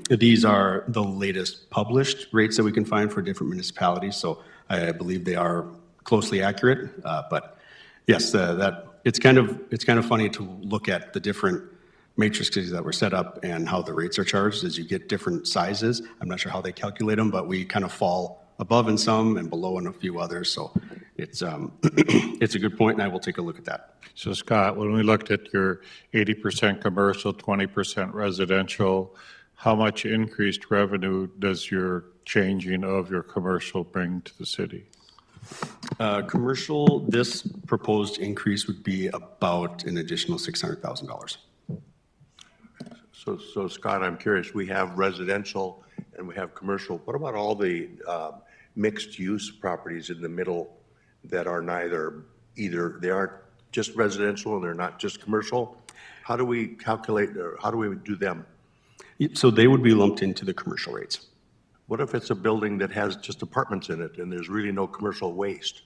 These are the latest published rates that we can find for different municipalities, so I believe they are closely accurate. But yes, that it's kind of funny to look at the different matrices that were set up and how the rates are charged as you get different sizes. I'm not sure how they calculate them, but we kind of fall above in some and below in a few others. So it's it's a good point, and I will take a look at that. So Scott, when we looked at your 80% commercial, 20% residential, how much increased revenue does your changing of your commercial bring to the city? Commercial, this proposed increase would be about an additional $600,000. So Scott, I'm curious, we have residential and we have commercial. What about all the mixed-use properties in the middle that are either they aren't just residential and they're not just commercial? How do we calculate, or how do we do them? So they would be lumped into the commercial rates. What if it's a building that has just apartments in it and there's really no commercial waste?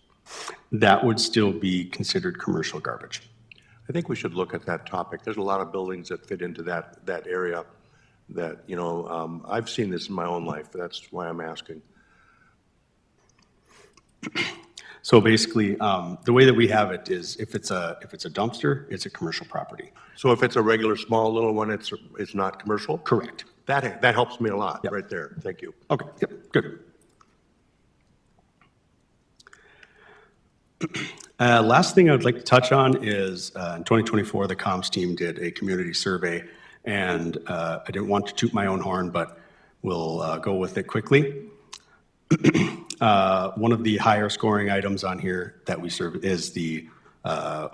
That would still be considered commercial garbage. I think we should look at that topic. There's a lot of buildings that fit into that area that, I've seen this in my own life. That's why I'm asking. So basically, the way that we have it is if it's a dumpster, it's a commercial property. So if it's a regular, small, little one, it's not commercial? Correct. That helps me a lot, Yep. right there. Thank you. Okay, yep, good. Last thing I would like to touch on is in 2024, the comms team did a community survey, and I didn't want to toot my own horn, but we'll go with it quickly. One of the higher scoring items on here that we serve is the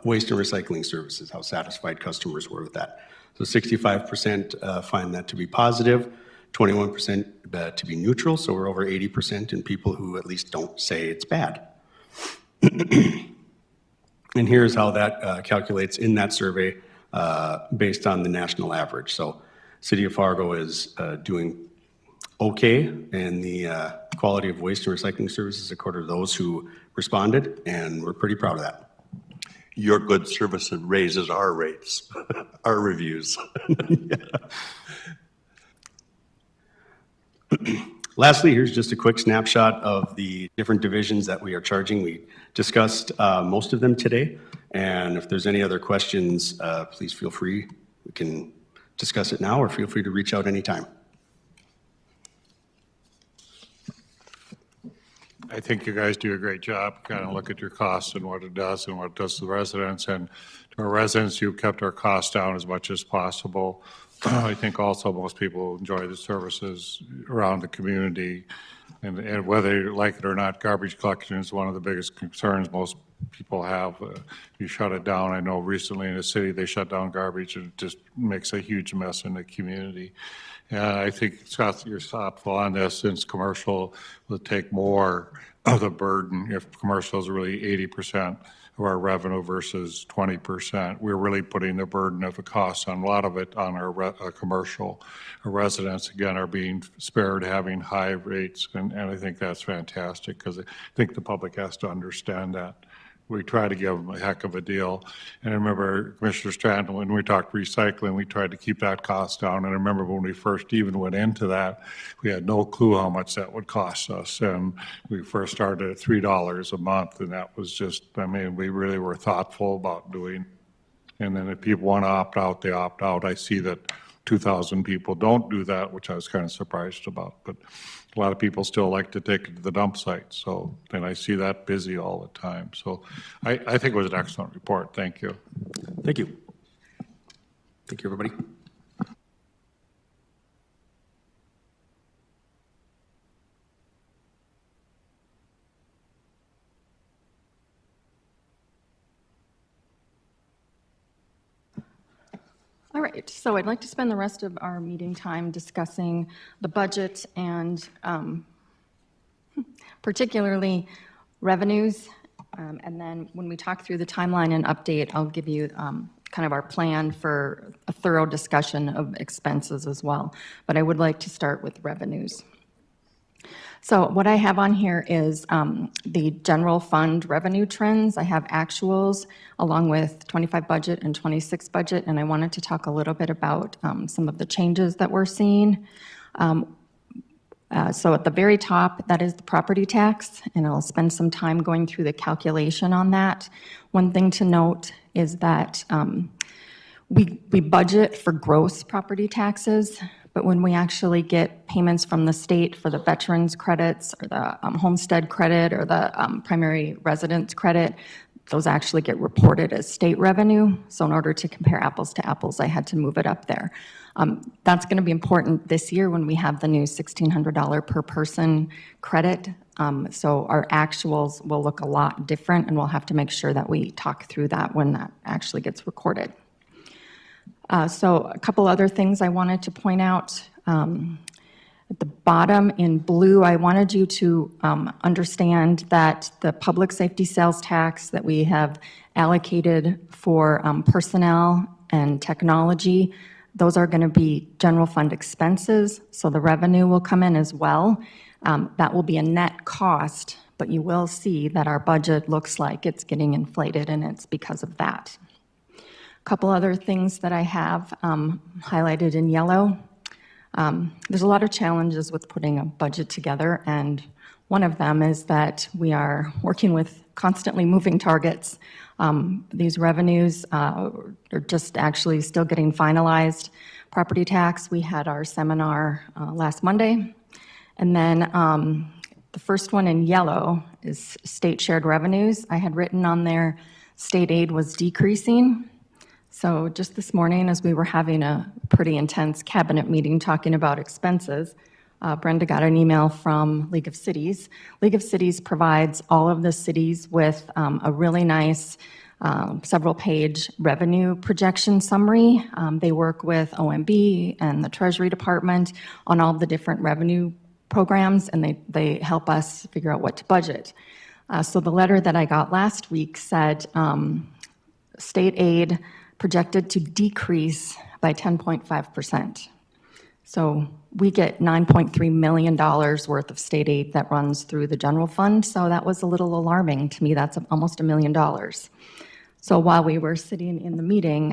waste and recycling services, how satisfied customers were with that. So 65% find that to be positive, 21% to be neutral, so we're over 80% in people who at least don't say it's bad. And here's how that calculates in that survey based on the national average. So City of Fargo is doing okay in the quality of waste and recycling services according to those who responded, and we're pretty proud of that. Your good service raises our rates, our reviews. Lastly, here's just a quick snapshot of the different divisions that we are charging. We discussed most of them today, and if there's any other questions, please feel free. We can discuss it now, or feel free to reach out anytime. I think you guys do a great job, kind of look at your costs and what it does to the residents. And to our residents, you've kept our costs down as much as possible. I think also most people enjoy the services around the community. And whether you like it or not, garbage collection is one of the biggest concerns most people have. You shut it down. I know recently in the city, they shut down garbage, and it just makes a huge mess in the community. And I think, Scott, you're thoughtful on this, since commercial will take more of the burden. If commercial is really 80% of our revenue versus 20%, we're really putting the burden of the cost on a lot of it on our commercial. Our residents, again, are being spared having high rates, and I think that's fantastic, because I think the public has to understand that. We try to give them a heck of a deal. And I remember, Commissioner Stratton, when we talked recycling, we tried to keep that cost down. And I remember when we first even went into that, we had no clue how much that would cost us. And we first started at $3 a month, and that was just, I mean, we really were thoughtful about doing. And then if people want to opt out, they opt out. I see that 2,000 people don't do that, which I was kind of surprised about. But a lot of people still like to take it to the dump site. So, and I see that busy all the time. So I think it was an excellent report. Thank you. Thank you. Thank you, everybody. All right, so I'd like to spend the rest of our meeting time discussing the budget and particularly revenues. And then when we talk through the timeline and update, I'll give you kind of our plan for a thorough discussion of expenses as well. But I would like to start with revenues. So what I have on here is the general fund revenue trends. I have actuals along with 25 budget and 26 budget, and I wanted to talk a little bit about some of the changes that we're seeing. So at the very top, that is the property tax, and I'll spend some time going through the calculation on that. One thing to note is that we budget for gross property taxes, but when we actually get payments from the state for the veterans credits or the homestead credit or the primary residence credit, those actually get reported as state revenue. So in order to compare apples to apples, I had to move it up there. That's going to be important this year when we have the new $1,600 per person credit. So our actuals will look a lot different, and we'll have to make sure that we talk through that when that actually gets recorded. So a couple other things I wanted to point out. At the bottom in blue, I wanted you to understand that the public safety sales tax that we have allocated for personnel and technology, those are going to be general fund expenses, so the revenue will come in as well. That will be a net cost, but you will see that our budget looks like it's getting inflated, and it's because of that. A couple other things that I have highlighted in yellow. There's a lot of challenges with putting a budget together, and One of them is that we are working with constantly moving targets. These revenues are just actually still getting finalized. Property tax, we had our seminar last Monday. And then the first one in yellow is state shared revenues. I had written on there, state aid was decreasing. So just this morning, as we were having a pretty intense cabinet meeting talking about expenses, Brenda got an email from League of Cities. League of Cities provides all of the cities with a really nice several-page revenue projection summary. They work with OMB and the Treasury Department on all of the different revenue programs, and they help us figure out what to budget. So the letter that I got last week said state aid projected to decrease by 10.5%. So we get $9.3 million worth of state aid that runs through the general fund, so that was a little alarming to me. That's almost $1 million. So while we were sitting in the meeting,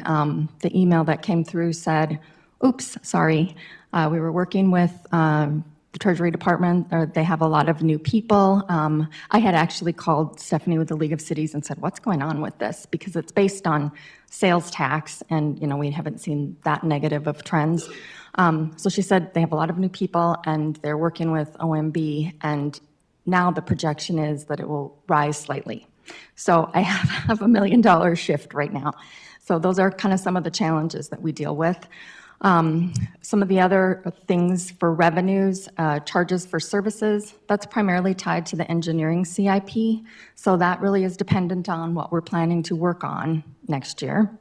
the email that came through said, oops, sorry, we were working with the Treasury Department, they have a lot of new people. I had actually called Stephanie with the League of Cities and said, what's going on with this? Because it's based on sales tax, and we haven't seen that negative of trends. So she said they have a lot of new people, and they're working with OMB, and now the projection is that it will rise slightly. So I have $1 million shift right now. So those are kind of some of the challenges that we deal with. Some of the other things for revenues, charges for services, that's primarily tied to the engineering CIP. So that really is dependent on what we're planning to work on next year.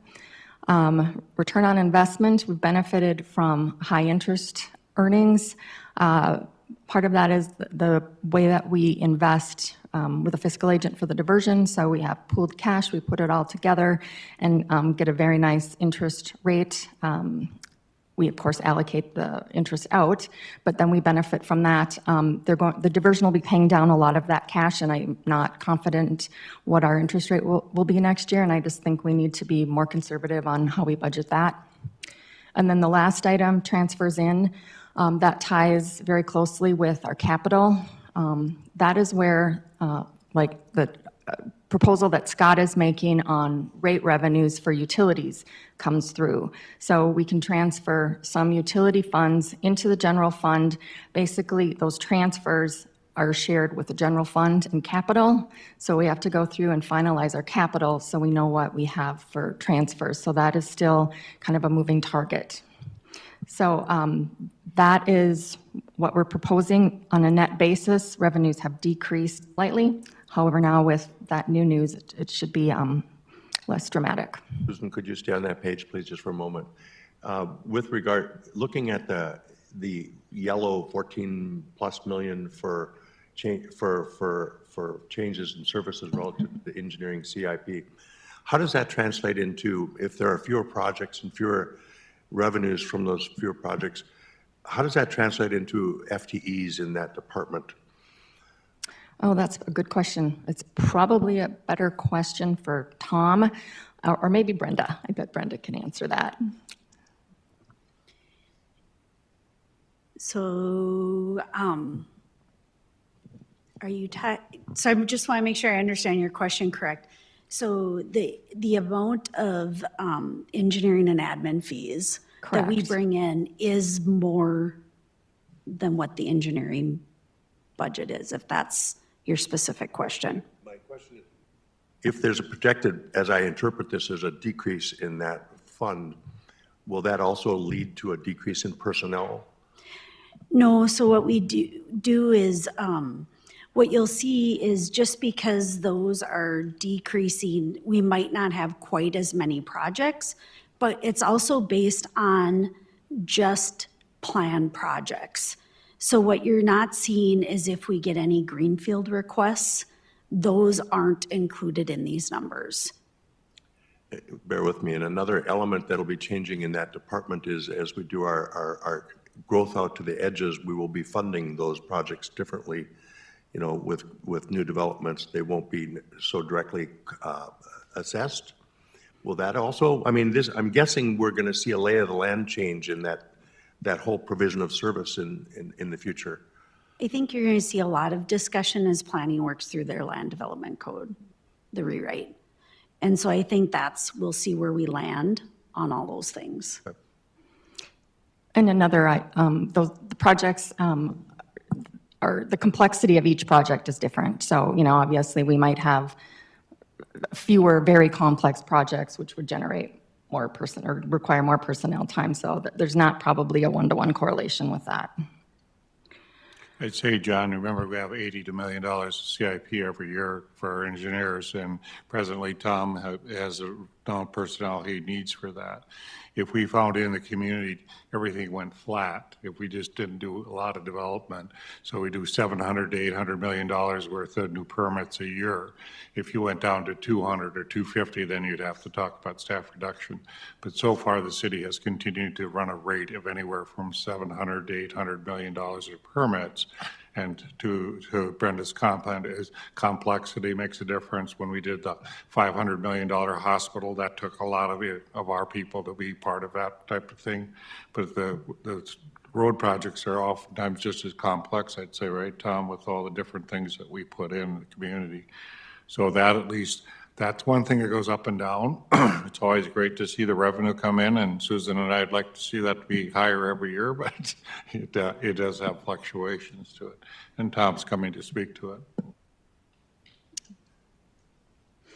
Return on investment, we've benefited from high interest earnings. Part of that is the way that we invest with a fiscal agent for the diversion. So we have pooled cash, we put it all together and get a very nice interest rate. We, of course, allocate the interest out, but then we benefit from that. The diversion will be paying down a lot of that cash, and I'm not confident what our interest rate will be next year, and I just think we need to be more conservative on how we budget that. And then the last item, transfers in, that ties very closely with our capital. That is where, like the proposal that Scott is making on rate revenues for utilities comes through. So we can transfer some utility funds into the general fund. Basically, those transfers are shared with the general fund and capital. So we have to go through and finalize our capital so we know what we have for transfers. So that is still kind of a moving target. So that is what we're proposing on a net basis. Revenues have decreased slightly. However, now with that new news, it should be less dramatic. Susan, could you stay on that page, please, just for a moment? With regard, looking at the yellow 14+ million for changes in services relative to the engineering CIP, how does that translate into, if there are fewer projects and fewer revenues from those fewer projects, how does that translate into FTEs in that department? Oh, that's a good question. It's probably a better question for Tom or maybe Brenda. I bet Brenda can answer that. So, so I just want to make sure I understand your question correct. So the amount of engineering and admin fees that we Correct. bring in is more than what the engineering budget is, if that's your specific question. My question is, if there's a projected, as I interpret this, as a decrease in that fund, will that also lead to a decrease in personnel? No, so what we do is, what you'll see is just because those are decreasing, we might not have quite as many projects, but it's also based on just planned projects. So what you're not seeing is if we get any greenfield requests, those aren't included in these numbers. Bear with me. And another element that'll be changing in that department is as we do our growth out to the edges, we will be funding those projects differently. You know, with new developments, they won't be so directly assessed. Will that also, I mean, I'm guessing we're going to see a lay of the land change in that whole provision of service in the future. I think you're going to see a lot of discussion as planning works through their land development code, the rewrite. And so I think we'll see where we land on all those things. And another, the projects the complexity of each project is different. So, obviously, we might have fewer very complex projects, which would generate more or require more personnel time. So there's not probably a one-to-one correlation with that. I'd say, John, remember we have $80 million of CIP every year for our engineers, and presently Tom has the personnel he needs for that. If we found in the community everything went flat, if we just didn't do a lot of development, so we do $700 to $800 million worth of new permits a year. If you went down to 200 or 250, then you'd have to talk about staff reduction. But so far, the city has continued to run a rate of anywhere from $700 to $800 million of permits. And to Brenda's comment, is complexity makes a difference. When we did the $500 million hospital, that took a lot of our people to be part of that type of thing. But the road projects are oftentimes just as complex, I'd say, right, Tom, with all the different things that we put in the community. So that at least, that's one thing that goes up and down. It's always great to see the revenue come in, and Susan and I'd like to see that be higher every year, but it does have fluctuations to it. And Tom's coming to speak to it. I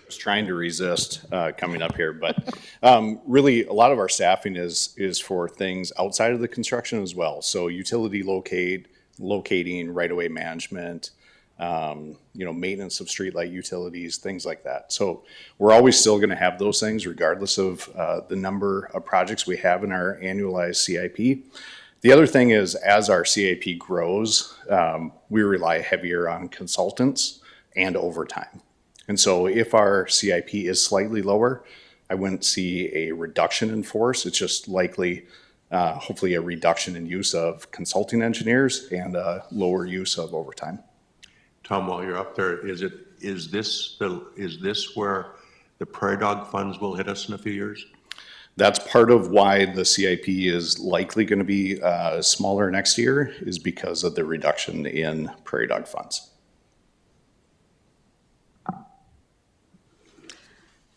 was trying to resist coming up here, but really a lot of our staffing is for things outside of the construction as well. So utility locating, right-of-way management, maintenance of streetlight utilities, things like that. So we're always still going to have those things regardless of the number of projects we have in our annualized CIP. The other thing is, as our CIP grows, we rely heavier on consultants and overtime. And so if our CIP is slightly lower, I wouldn't see a reduction in force. It's just likely, hopefully, a reduction in use of consulting engineers and a lower use of overtime. Tom, while you're up there, is this where the Prairie Dog funds will hit us in a few years? That's part of why the CIP is likely going to be smaller next year, is because of the reduction in Prairie Dog funds.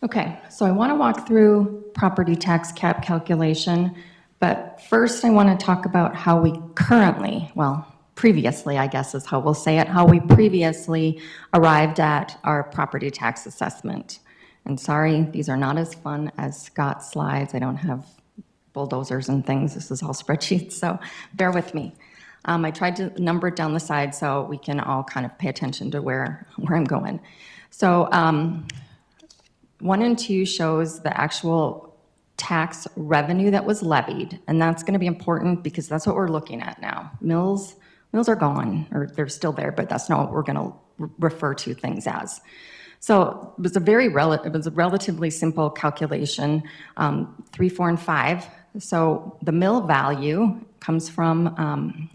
Okay, so I want to walk through property tax cap calculation, but first I want to talk about how we previously, I guess is how we'll say it, how we previously arrived at our property tax assessment. And sorry, these are not as fun as Scott's slides. I don't have bulldozers and things. This is all spreadsheets, so bear with me. I tried to number it down the side so we can all kind of pay attention to where I'm going. So 1 and 2 shows the actual tax revenue that was levied, and that's going to be important because that's what we're looking at now. Mills are gone, or they're still there, but that's not what we're going to refer to things as. So it was a relatively simple calculation, 3, 4, and 5. So the mill value comes from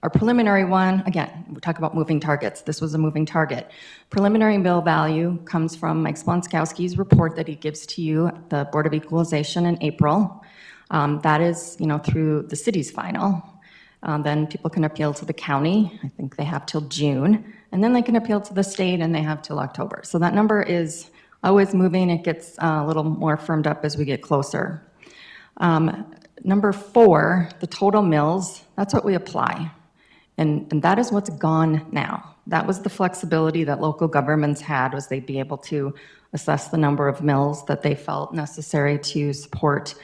our preliminary one. Again, we talk about moving targets. This was a moving target. Preliminary mill value comes from Mike Splonskowski's report that he gives to you, the Board of Equalization in April. That is, through the city's final. Then people can appeal to the county. I think they have till June. And then they can appeal to the state, and they have till October. So that number is always moving. It gets a little more firmed up as we get closer. Number 4, the total mills, that's what we apply. And that is what's gone now. That was the flexibility that local governments had, was they'd be able to assess the number of mills that they felt necessary to support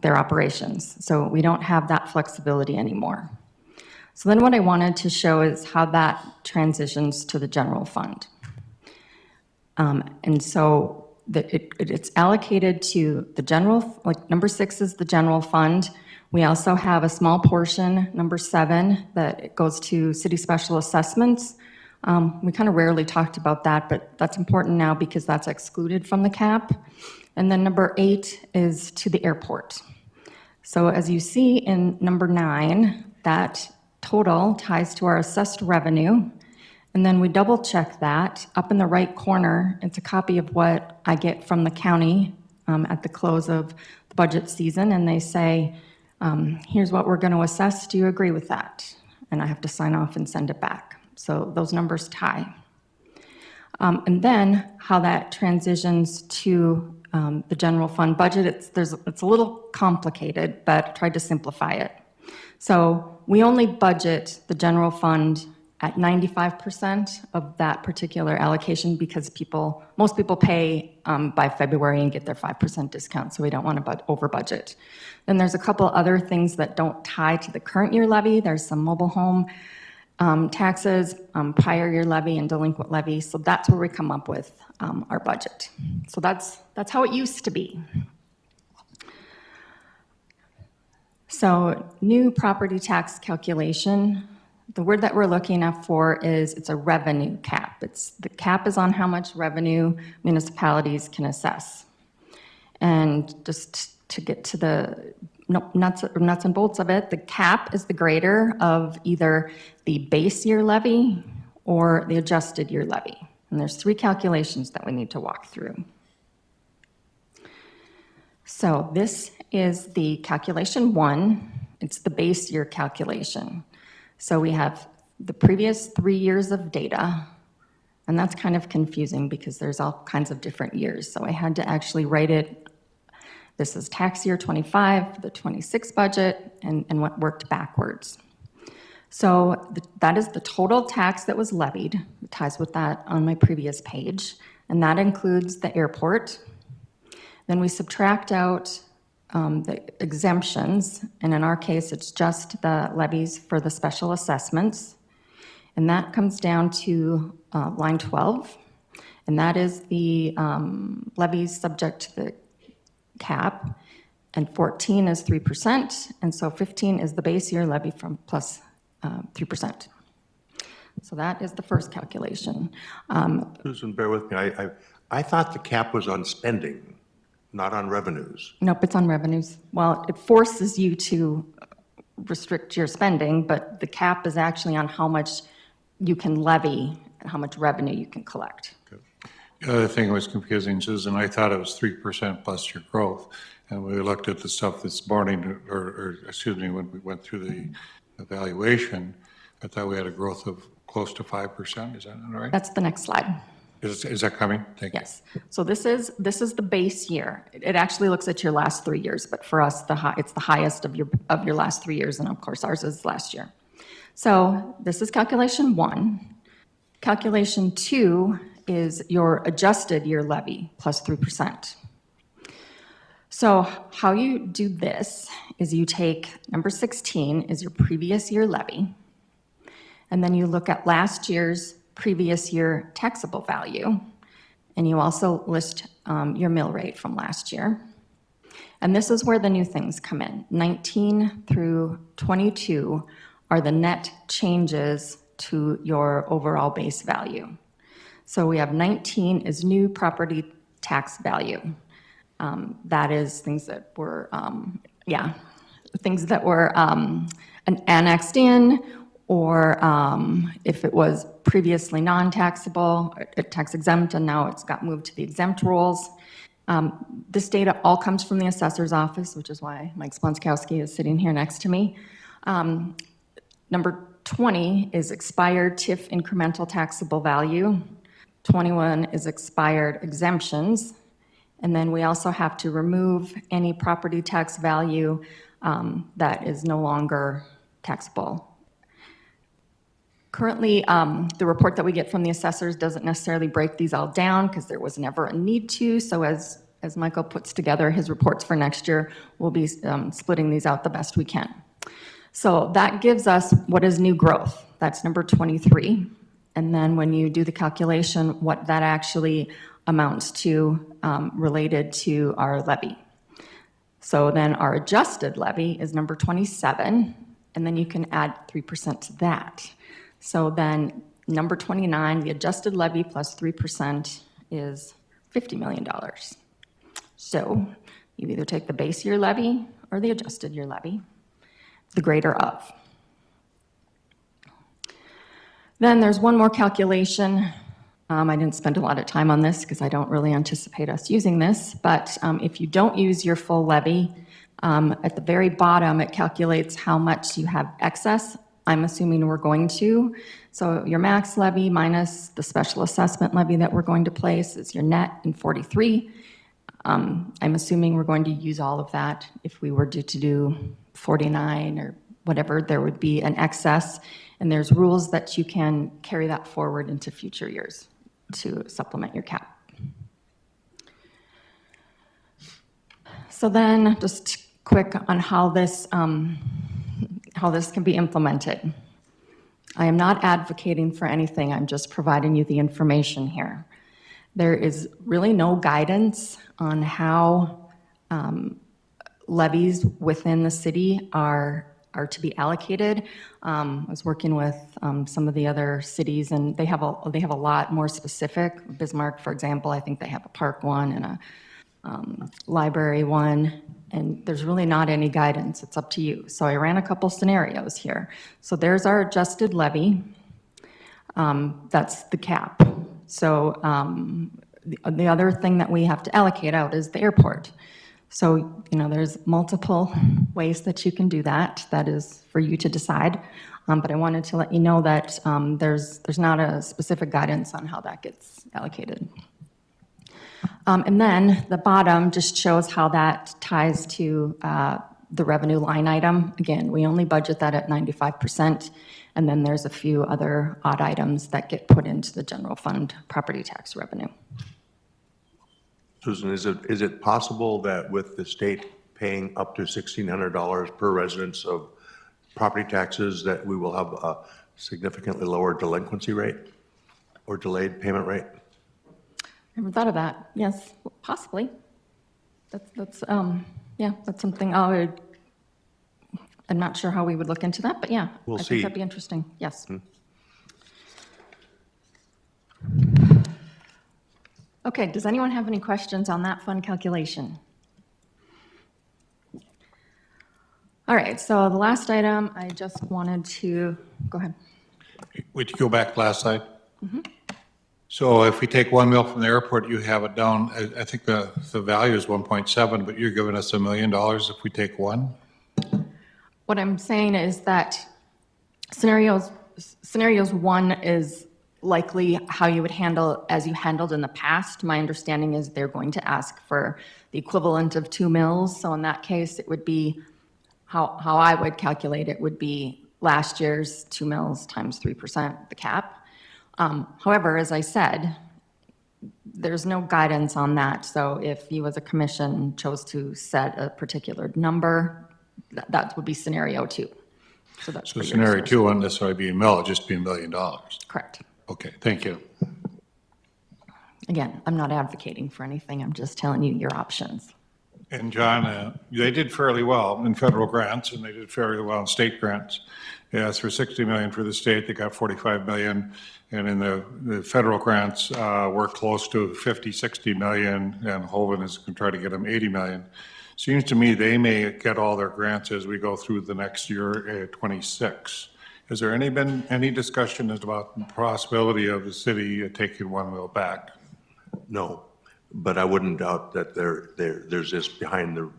their operations. So we don't have that flexibility anymore. So then what I wanted to show is how that transitions to the general fund. And so it's allocated to the general, like number 6 is the general fund. We also have a small portion, number 7, that goes to city special assessments. We kind of rarely talked about that, but that's important now because that's excluded from the cap. And then number 8 is to the airport. So as you see in number 9, that total ties to our assessed revenue. And then we double check that. Up in the right corner, it's a copy of what I get from the county at the close of the budget season. And they say, here's what we're going to assess. Do you agree with that? and I have to sign off and send it back. So those numbers tie. And then how that transitions to the general fund budget, it's a little complicated, but I tried to simplify it. So we only budget the general fund at 95% of that particular allocation because most people pay by February and get their 5% discount, so we don't want to over budget. Then there's a couple other things that don't tie to the current year levy. There's some mobile home taxes, prior year levy and delinquent levy, so that's where we come up with our budget. So that's how it used to be. So new property tax calculation, the word that we're looking at for is it's a revenue cap. The cap is on how much revenue municipalities can assess. And just to get to the nuts and bolts of it, the cap is the greater of either the base year levy or the adjusted year levy. And there's 3 calculations that we need to walk through. So this is the calculation 1. It's the base year calculation. So we have the previous 3 years of data, and that's kind of confusing because there's all kinds of different years. So I had to actually write it. This is tax year 25, the 26 budget, and what worked backwards. So that is the total tax that was levied. It ties with that on my previous page, and that includes the airport. Then we subtract out the exemptions, and in our case, it's just the levies for the special assessments. And that comes down to line 12, and that is the levies subject to the cap, and 14 is 3%, and so 15 is the base year levy from plus 3%. So that is the first calculation. Susan, bear with me. I thought the cap was on spending, not on revenues. Nope, it's on revenues. Well, it forces you to restrict your spending, but the cap is actually on how much you can levy and how much revenue you can collect. The other thing that was confusing, Susan, I thought it was 3% plus your growth. And we looked at the stuff this morning, or excuse me, when we went through the evaluation, I thought we had a growth of close to 5%. Is that not right? That's the next slide. Is that coming? Thank you. Yes. So this is the base year. It actually looks at your last 3 years, but for us, it's the highest of your last 3 years, and of course, ours is last year. So this is calculation 1. Calculation 2 is your adjusted year levy plus 3%. So how you do this is you take number 16 is your previous year levy, and then you look at last year's previous year taxable value, and you also list your mill rate from last year. And this is where the new things come in. 19 through 22 are the net changes to your overall base value. So we have 19 is new property tax value. That is things that were, annexed in, or if it was previously non-taxable, tax exempt, and now it's got moved to the exempt rolls. This data all comes from the assessor's office, which is why Mike Splonskowski is sitting here next to me. Number 20 is expired TIF incremental taxable value. 21 is expired exemptions. And then we also have to remove any property tax value that is no longer taxable. Currently, the report that we get from the assessors doesn't necessarily break these all down because there was never a need to. So as Michael puts together his reports for next year, we'll be splitting these out the best we can. So that gives us what is new growth. That's number 23. And then when you do the calculation, what that actually amounts to related to our levy. So then our adjusted levy is number 27, and then you can add 3% to that. So then number 29, the adjusted levy plus 3% is $50 million. So you either take the base year levy or the adjusted year levy, the greater of. Then there's one more calculation. I didn't spend a lot of time on this because I don't really anticipate us using this, but if you don't use your full levy, at the very bottom, it calculates how much you have excess I'm assuming we're going to. So your max levy minus the special assessment levy that we're going to place is your net in 43. I'm assuming we're going to use all of that. If we were to do 49 or whatever, there would be an excess. And there's rules that you can carry that forward into future years to supplement your cap. So then just quick on how this can be implemented. I am not advocating for anything, I'm just providing you the information here. There is really no guidance on how levies within the city are to be allocated. I was working with some of the other cities, and they have a lot more specific. Bismarck, for example, I think they have a park one and a library one, and there's really not any guidance. It's up to you. So I ran a couple scenarios here. So there's our adjusted levy. That's the cap. So the other thing that we have to allocate out is the airport. So, there's multiple ways that you can do that. That is for you to decide. But I wanted to let you know that there's not a specific guidance on how that gets allocated. And then the bottom just shows how that ties to the revenue line item. Again, we only budget that at 95%, and then there's a few other odd items that get put into the general fund property tax revenue. Susan, is it possible that with the state paying up to $1,600 per residence of property taxes, that we will have a significantly lower delinquency rate or delayed payment rate? Never thought of that. Yes, possibly. That's something I'm not sure how we would look into that, but yeah. We'll I see. think that'd be interesting, yes. Okay, does anyone have any questions on that fund calculation? All right, so the last item, I just wanted to, go ahead. Would you go back last slide? So if we take 1 mil from the airport, you have it down, I think the value is 1.7, but you're giving us $1 million if we take 1? What I'm saying is that scenarios 1 is likely how you would handle as you handled in the past. My understanding is they're going to ask for the equivalent of 2 mils. So in that case, it would be, how I would calculate it would be last year's 2 mils times 3%, the cap. However, as I said, there's no guidance on that. So if you as a commission chose to set a particular number, that would be scenario 2. So that's So for your scenario discretion. 2 wouldn't necessarily be a mill, it'd just be $1 million. Correct. Okay, thank you. Again, I'm not advocating for anything. I'm just telling you your options. And John, they did fairly well in federal grants, and they did fairly well in state grants. They asked for $60 million for the state, they got $45 million. And in the federal grants, we're close to $50-60 million, and Hovind is going to try to get them $80 million. Seems to me they may get all their grants as we go through the next year, 26. Has there been any discussion about the possibility of the city taking 1 mil back? No, but I wouldn't doubt that there's this behind the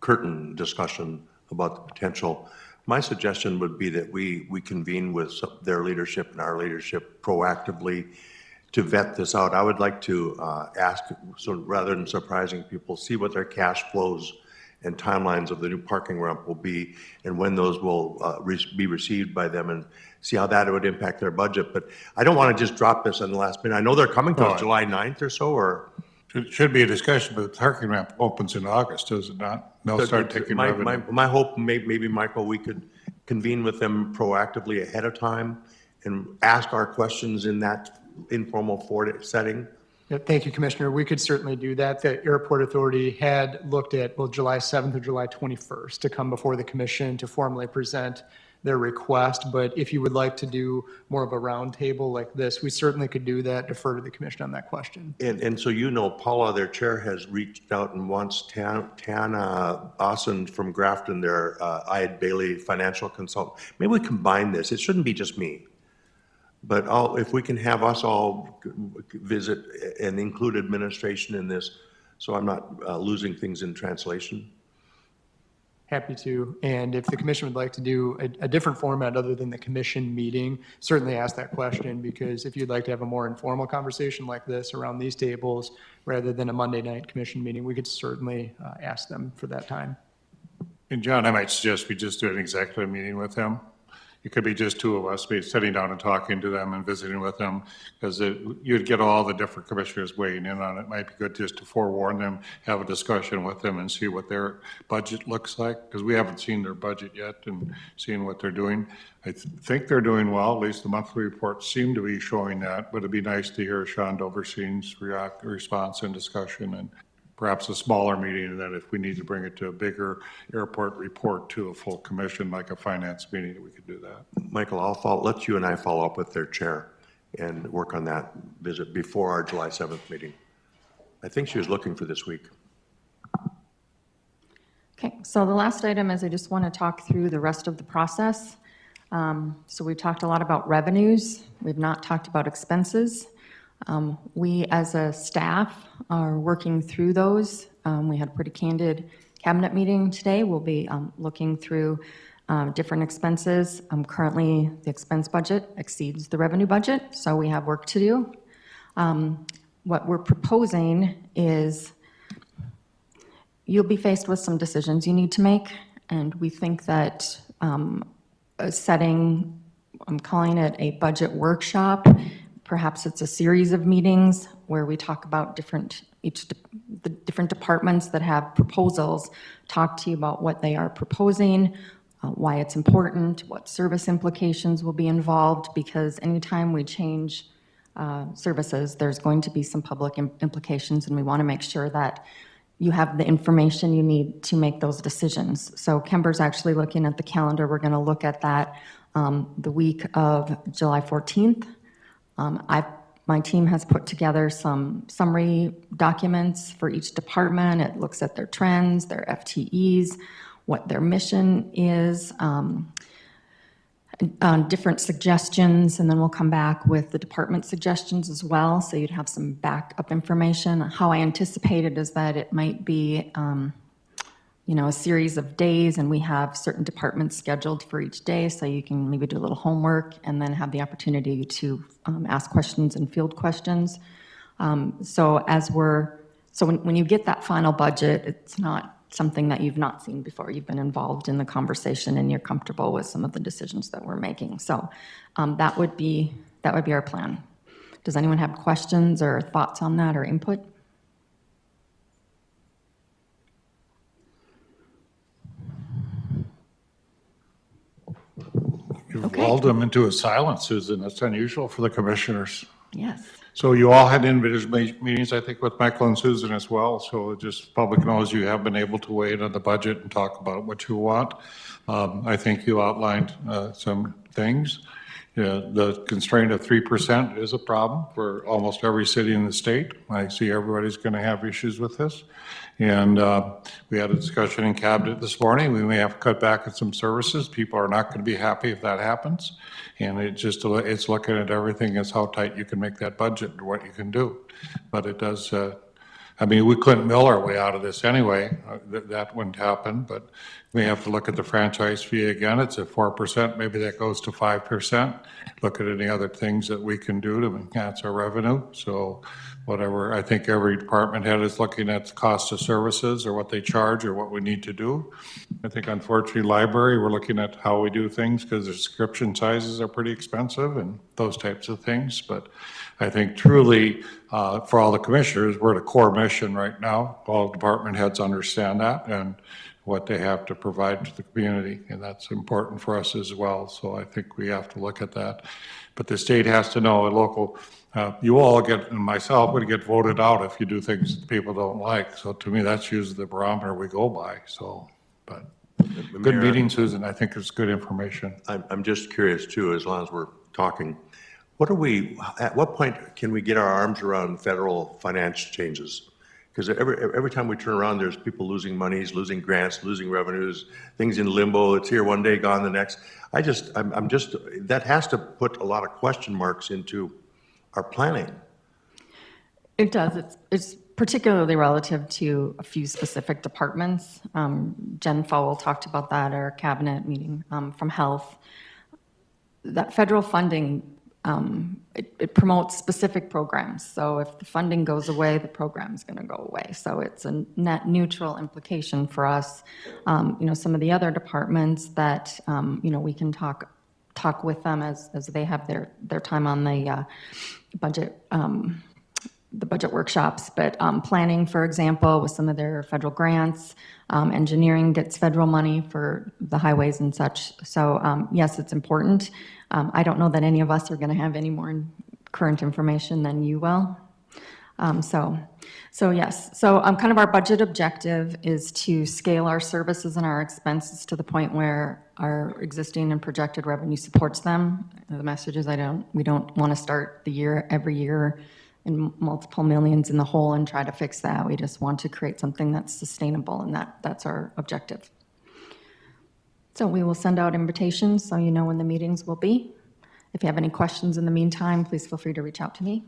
curtain discussion about the potential. My suggestion would be that we convene with their leadership and our leadership proactively to vet this out. I would like to ask, so rather than surprising people, see what their cash flows and timelines of the new parking ramp will be, and when those will be received by them, and see how that would impact their budget. But I don't want to just drop this on the last minute. I know they're coming to us July 9th or so, or? It should be a discussion, but the parking ramp opens in August, does it not? They'll start taking revenue. My hope, maybe, Michael, we could convene with them proactively ahead of time and ask our questions in that informal setting. Yeah, thank you, Commissioner. We could certainly do that. The Airport Authority had looked at both July 7th or July 21st to come before the commission to formally present their request. But if you would like to do more of a roundtable like this, we certainly could do that, defer to the commission on that question. And so, Paula, their chair, has reached out and wants Tana Austin from Grafton, their Iyad Bailey financial consultant. Maybe we combine this. It shouldn't be just me. But if we can have us all visit and include administration in this, so I'm not losing things in translation. Happy to. And if the commission would like to do a different format other than the commission meeting, certainly ask that question, because if you'd like to have a more informal conversation like this around these tables, rather than a Monday night commission meeting, we could certainly ask them for that time. And John, I might suggest we just do an executive meeting with him. It could be just two of us, be sitting down and talking to them and visiting with them, because you'd get all the different commissioners weighing in on it. It might be good just to forewarn them, have a discussion with them and see what their budget looks like, because we haven't seen their budget yet and seeing what they're doing. I think they're doing well, at least the monthly reports seem to be showing that, but it'd be nice to hear Sean Doverstein's response and discussion, and perhaps a smaller meeting, and then if we need to bring it to a bigger airport report to a full commission, like a finance meeting, we could do that. Michael, let you and I follow up with their chair and work on that visit before our July 7th meeting. I think she was looking for this week. Okay, so the last item is I just want to talk through the rest of the process. So we talked a lot about revenues. We've not talked about expenses. We, as a staff, are working through those. We had a pretty candid cabinet meeting today. We'll be looking through different expenses. Currently, the expense budget exceeds the revenue budget, so we have work to do. What we're proposing is you'll be faced with some decisions you need to make, and we think that setting, I'm calling it a budget workshop. Perhaps it's a series of meetings where we talk about the different departments that have proposals, talk to you about what they are proposing, why it's important, what service implications will be involved, because anytime we change services, there's going to be some public implications, and we want to make sure that you have the information you need to make those decisions. So Kemper's actually looking at the calendar. We're going to look at that the week of July 14th. My team has put together some summary documents for each department. It looks at their trends, their FTEs, what their mission is, different suggestions, and then we'll come back with the department suggestions as well, so you'd have some backup information. How I anticipated is that it might be a series of days, and we have certain departments scheduled for each day, so you can maybe do a little homework and then have the opportunity to ask questions and field questions. So when you get that final budget, it's not something that you've not seen before. You've been involved in the conversation and you're comfortable with some of the decisions that we're making. So that would be our plan. Does anyone have questions or thoughts on that or input? You've lulled them into a silence, Susan. That's unusual for the commissioners. Yes. So you all had individual meetings, I think, with Michael and Susan as well. So just public knows you have been able to weigh in on the budget and talk about what you want. I think you outlined some things. The constraint of 3% is a problem for almost every city in the state. I see everybody's going to have issues with this. And we had a discussion in cabinet this morning. We may have to cut back on some services. People are not going to be happy if that happens. And it's looking at everything as how tight you can make that budget and what you can do. But it does, we couldn't mill our way out of this anyway. That wouldn't happen, but we have to look at the franchise fee again. It's at 4%, maybe that goes to 5%. Look at any other things that we can do to enhance our revenue. So whatever, I think every department head is looking at the cost of services or what they charge or what we need to do. I think unfortunately library, we're looking at how we do things because the subscription sizes are pretty expensive and those types of things. But I think truly for all the commissioners, we're at a core mission right now. All department heads understand that and what they have to provide to the community, and that's important for us as well. So I think we have to look at that. But the state has to know, local, you all get, and myself would get voted out if you do things that people don't like. So to me, that's usually the barometer we go by. So, but good meeting, Susan. I think it's good information. I'm just curious too, as long as we're talking, at what point can we get our arms around federal finance changes? Because every time we turn around, there's people losing monies, losing grants, losing revenues, things in limbo. It's here one day, gone the next. That has to put a lot of question marks into our planning. It does. particularly relative to a few specific departments. Jen Fowle talked about that at our cabinet meeting from health. That federal funding, it promotes specific programs. So if the funding goes away, the program's going to go away. So it's a net neutral implication for us. Some of the other departments that, we can talk with them as they have their time on the budget workshops, but planning, for example, with some of their federal grants, engineering gets federal money for the highways and such. So yes, it's important. I don't know that any of us are going to have any more current information than you will. So yes, so kind of our budget objective is to scale our services and our expenses to the point where our existing and projected revenue supports them. The message is we don't want to start the year every year in multiple millions in the hole and try to fix that. We just want to create something that's sustainable, and that's our objective. So we will send out invitations so you know when the meetings will be. If you have any questions in the meantime, please feel free to reach out to me.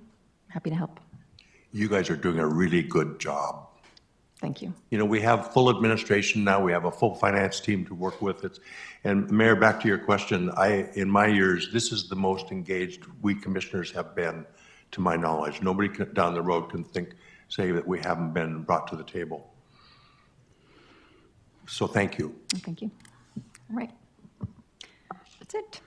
Happy to help. You guys are doing a really good job. Thank you. We have full administration now, we have a full finance team to work with it. And Mayor, back to your question, in my years, this is the most engaged we commissioners have been, to my knowledge. Nobody down the road can say that we haven't been brought to the table. So thank you. Thank you. All right. That's it.